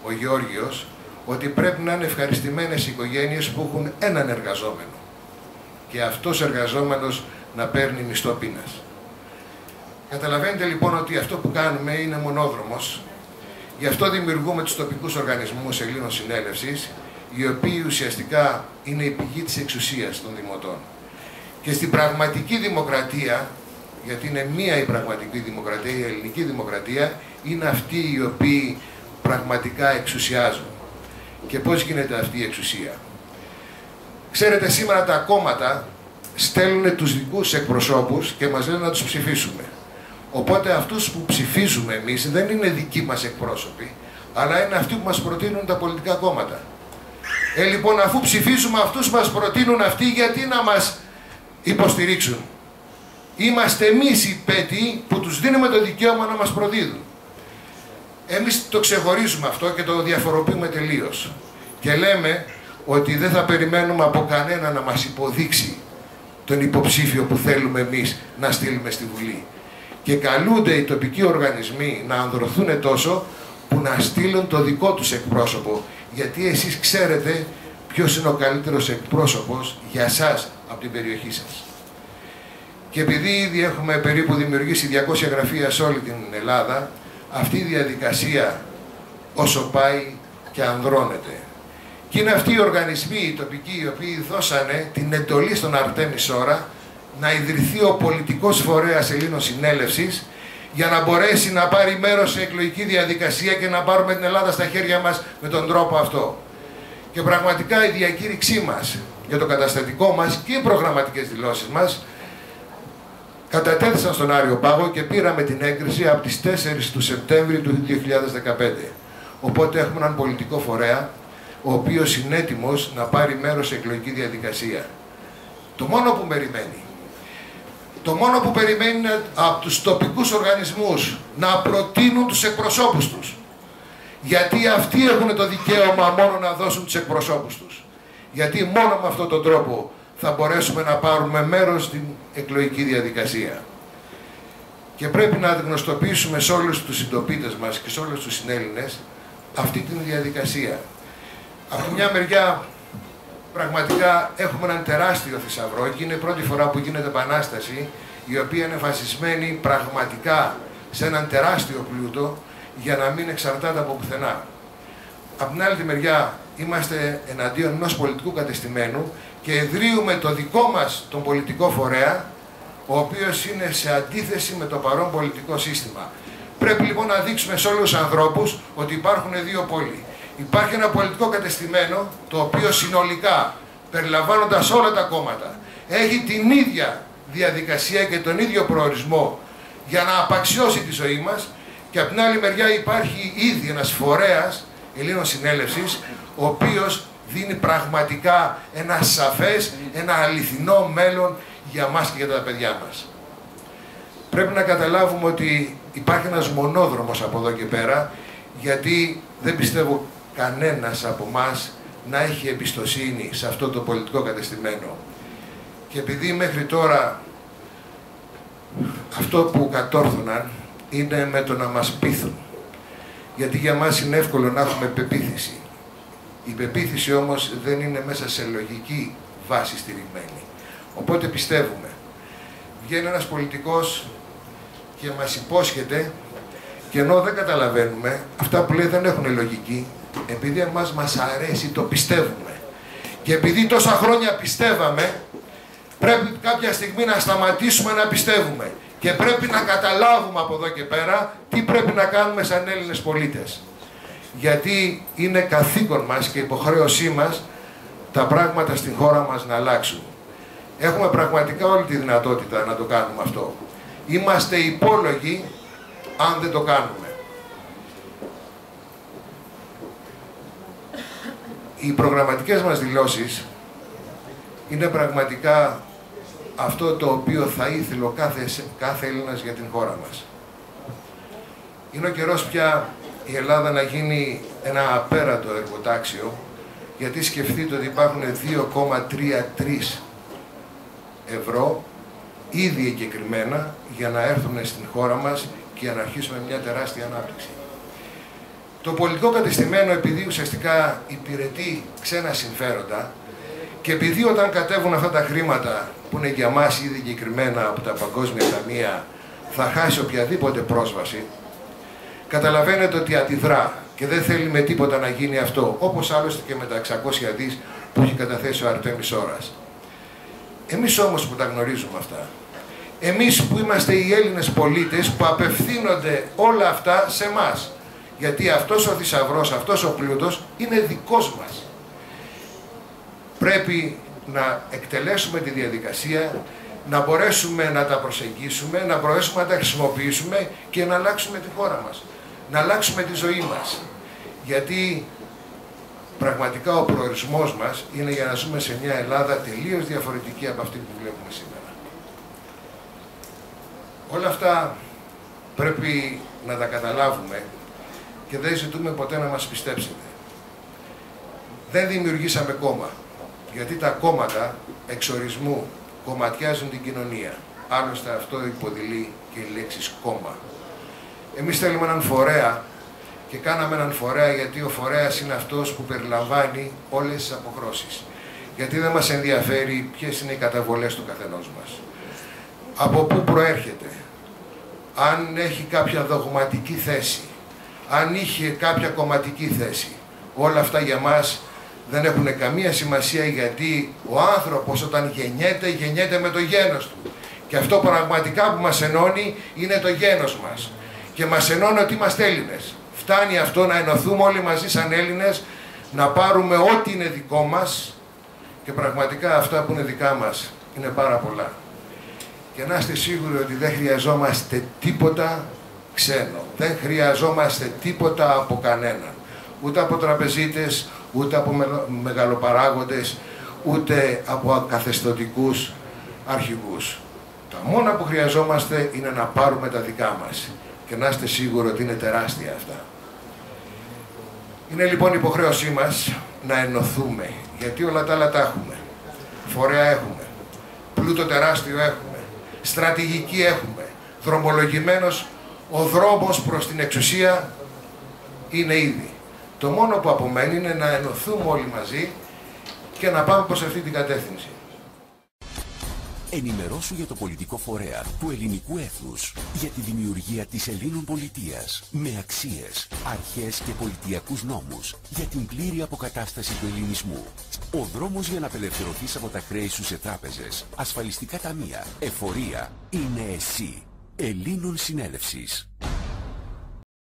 ο Γεώργιος, ότι πρέπει να είναι ευχαριστημένες οι οικογένειες που έχουν έναν εργαζόμενο και αυτός ο εργαζόμενος να παίρνει μισθό πείνας. Καταλαβαίνετε λοιπόν ότι αυτό που κάνουμε είναι μονόδρομος. Γι' αυτό δημιουργούμε τους τοπικούς οργανισμούς Ελλήνων Συνέλευσης, οι οποίοι ουσιαστικά είναι η πηγή της εξουσίας των δημοτών. Και στην πραγματική δημοκρατία, γιατί είναι μία η πραγματική δημοκρατία, η ελληνική δημοκρατία, είναι αυτοί οι οποίοι πραγματικά εξουσιάζουν. Και πώς γίνεται αυτή η εξουσία? Ξέρετε, σήμερα τα κόμματα στέλνουν τους δικούς εκπροσώπους και μας λένε να τους ψηφίσουμε. Οπότε αυτούς που ψηφίζουμε εμείς δεν είναι δικοί μας εκπρόσωποι, αλλά είναι αυτοί που μας προτείνουν τα πολιτικά κόμματα. Λοιπόν, αφού ψηφίζουμε αυτούς που μας προτείνουν αυτοί, γιατί να μας υποστηρίξουν? Είμαστε εμείς οι πέτοι που τους δίνουμε το δικαίωμα να μας προδίδουν. Εμείς το ξεχωρίζουμε αυτό και το διαφοροποιούμε τελείως. Και λέμε ότι δεν θα περιμένουμε από κανένα να μας υποδείξει τον υποψήφιο που θέλουμε εμείς να στείλουμε στη Βουλή. Και καλούνται οι τοπικοί οργανισμοί να ανδρωθούν τόσο που να στείλουν το δικό τους εκπρόσωπο. Γιατί εσείς ξέρετε ποιος είναι ο καλύτερος εκπρόσωπος για σας από την περιοχή σας. Και επειδή ήδη έχουμε περίπου δημιουργήσει 200 γραφεία σε όλη την Ελλάδα, αυτή η διαδικασία όσο πάει και ανδρώνεται. Και είναι αυτοί οι οργανισμοί, οι τοπικοί, οι οποίοι δώσανε την εντολή στον Αρτέμι Σόρα να ιδρυθεί ο πολιτικός φορέας Ελλήνων Συνέλευσης για να μπορέσει να πάρει μέρος σε εκλογική διαδικασία και να πάρουμε την Ελλάδα στα χέρια μας με τον τρόπο αυτό. Και πραγματικά η διακήρυξή μας για το καταστατικό μας και οι προγραμματικές δηλώσεις μας κατατέθησαν στον Άριο Πάγο και πήραμε την έγκριση από τις 4 του Σεπτέμβρη του 2015. Οπότε έχουμε έναν πολιτικό φορέα, ο οποίος είναι έτοιμος να πάρει μέρος σε εκλογική διαδικασία. Το μόνο που περιμένει είναι από τους τοπικούς οργανισμούς να προτείνουν τους εκπροσώπους τους. Γιατί αυτοί έχουν το δικαίωμα μόνο να δώσουν τους εκπροσώπους τους. Γιατί μόνο με αυτόν τον τρόπο θα μπορέσουμε να πάρουμε μέρος στην εκλογική διαδικασία. Και πρέπει να γνωστοποιήσουμε σε όλους τους συντοπίτες μας και σε όλους τους συνέλληνες αυτή την διαδικασία. Από τη μια μεριά πραγματικά έχουμε έναν τεράστιο θησαυρό και είναι η πρώτη φορά που γίνεται επανάσταση, η οποία είναι βασισμένη πραγματικά σε έναν τεράστιο πλούτο για να μην εξαρτάται από πουθενά. Από την άλλη τη μεριά είμαστε εναντίον ενός πολιτικού κατεστημένου και ιδρύουμε το δικό μας τον πολιτικό φορέα, ο οποίος είναι σε αντίθεση με το παρόν πολιτικό σύστημα. Πρέπει λοιπόν να δείξουμε σε όλους τους ανθρώπους ότι υπάρχουν δύο πόλοι. Υπάρχει ένα πολιτικό κατεστημένο, το οποίο συνολικά, περιλαμβάνοντας όλα τα κόμματα, έχει την ίδια διαδικασία και τον ίδιο προορισμό για να απαξιώσει τη ζωή μας, και από την άλλη μεριά υπάρχει ήδη ένας φορέας Ελλήνων Συνέλευσης, ο οποίος δίνει πραγματικά ένα σαφές, ένα αληθινό μέλλον για μας και για τα παιδιά μας. Πρέπει να καταλάβουμε ότι υπάρχει ένας μονόδρομος από εδώ και πέρα, γιατί δεν πιστεύω κανένας από εμάς να έχει εμπιστοσύνη σε αυτό το πολιτικό κατεστημένο. Και επειδή μέχρι τώρα αυτό που κατόρθωναν είναι με το να μας πείθουν. Γιατί για μας είναι εύκολο να έχουμε πεποίθηση. Η πεποίθηση όμως δεν είναι μέσα σε λογική βάση στηριγμένη. Οπότε πιστεύουμε. Βγαίνει ένας πολιτικός και μας υπόσχεται, και ενώ δεν καταλαβαίνουμε, αυτά που λέει δεν έχουν λογική, επειδή εμάς μας αρέσει, το πιστεύουμε. Και επειδή τόσα χρόνια πιστεύαμε, πρέπει κάποια στιγμή να σταματήσουμε να πιστεύουμε. Και πρέπει να καταλάβουμε από εδώ και πέρα τι πρέπει να κάνουμε σαν Έλληνες πολίτες. Γιατί είναι καθήκον μας και υποχρέωσή μας τα πράγματα στην χώρα μας να αλλάξουν. Έχουμε πραγματικά όλη τη δυνατότητα να το κάνουμε αυτό. Είμαστε υπόλογοι αν δεν το κάνουμε. Οι προγραμματικές μας δηλώσεις είναι πραγματικά αυτό το οποίο θα ήθελε ο κάθε Έλληνας για την χώρα μας. Είναι ο καιρός πια η Ελλάδα να γίνει ένα απέραντο εργοτάξιο γιατί σκεφτείτε ότι υπάρχουν 2,33 ευρώ ήδη εγκεκριμένα για να έρθουν στην χώρα μας και να αρχίσουμε μια τεράστια ανάπτυξη. Το πολιτικό κατεστημένο, επειδή ουσιαστικά υπηρετεί ξένα συμφέροντα και επειδή όταν κατέβουν αυτά τα χρήματα που είναι για μας ήδη εγκεκριμένα από τα παγκόσμια ταμεία θα χάσει οποιαδήποτε πρόσβαση, καταλαβαίνετε ότι αντιδρά και δεν θέλει με τίποτα να γίνει αυτό, όπως άλλωστε και με τα 600 δις που έχει καταθέσει ο Αρτέμις Ώρας. Εμείς όμως που τα γνωρίζουμε αυτά, εμείς που είμαστε οι Έλληνες πολίτες που απευθύνονται όλα αυτά σε εμάς, γιατί αυτός ο θησαυρός, αυτός ο πλούτος είναι δικός μας. Πρέπει να εκτελέσουμε τη διαδικασία, να μπορέσουμε να τα προσεγγίσουμε, να μπορέσουμε να τα χρησιμοποιήσουμε και να αλλάξουμε τη χώρα μας, να αλλάξουμε τη ζωή μας. Γιατί πραγματικά ο προορισμός μας είναι για να ζούμε σε μια Ελλάδα τελείως διαφορετική από αυτή που βλέπουμε σήμερα. Όλα αυτά πρέπει να τα καταλάβουμε και δεν ζητούμε ποτέ να μας πιστέψετε. Δεν δημιουργήσαμε κόμμα, γιατί τα κόμματα εξορισμού κομματιάζουν την κοινωνία. Άλλωστε αυτό υποδηλεί και η λέξη κόμμα. Εμείς θέλουμε έναν φορέα και κάναμε έναν φορέα γιατί ο φορέας είναι αυτός που περιλαμβάνει όλες τις αποχρώσεις. Γιατί δεν μας ενδιαφέρει ποιες είναι οι καταβολές του καθενός μας. Από πού προέρχεται, αν έχει κάποια δογματική θέση, αν είχε κάποια κομματική θέση. Όλα αυτά για μας δεν έχουν καμία σημασία, γιατί ο άνθρωπος όταν γεννιέται με το γένος του. Και αυτό πραγματικά που μας ενώνει είναι το γένος μας. Και μας ενώνει ότι είμαστε Έλληνες. Φτάνει αυτό να ενωθούμε όλοι μαζί σαν Έλληνες, να πάρουμε ό,τι είναι δικό μας και πραγματικά αυτά που είναι δικά μας είναι πάρα πολλά. Και να είστε σίγουροι ότι δεν χρειαζόμαστε τίποτα ξένο. Δεν χρειαζόμαστε τίποτα από κανέναν. Ούτε από τραπεζίτες, ούτε από μεγαλοπαράγοντες, ούτε από καθεστωτικούς αρχηγούς. Τα μόνα που χρειαζόμαστε είναι να πάρουμε τα δικά μας. Και να είστε σίγουροι ότι είναι τεράστια αυτά. Είναι λοιπόν υποχρέωσή μας να ενωθούμε. Γιατί όλα τα άλλα τα έχουμε. Φορέα έχουμε. Πλούτο τεράστιο έχουμε. Στρατηγική έχουμε. Δρομολογημένος ο δρόμος προς την εξουσία είναι ήδη. Το μόνο που απομένει είναι να ενωθούμε όλοι μαζί και να πάμε προς αυτή την κατεύθυνση. Ενημερώσου για το πολιτικό φορέα του ελληνικού έθνους, για τη δημιουργία της Ελλήνων πολιτείας, με αξίες, αρχές και πολιτιακούς νόμους, για την πλήρη αποκατάσταση του ελληνισμού. Ο δρόμος για να απελευθερωθείς από τα χρέη σου σε τράπεζες, ασφαλιστικά ταμεία, εφορία, είναι εσύ. Ελλήνων Συνέλευσης.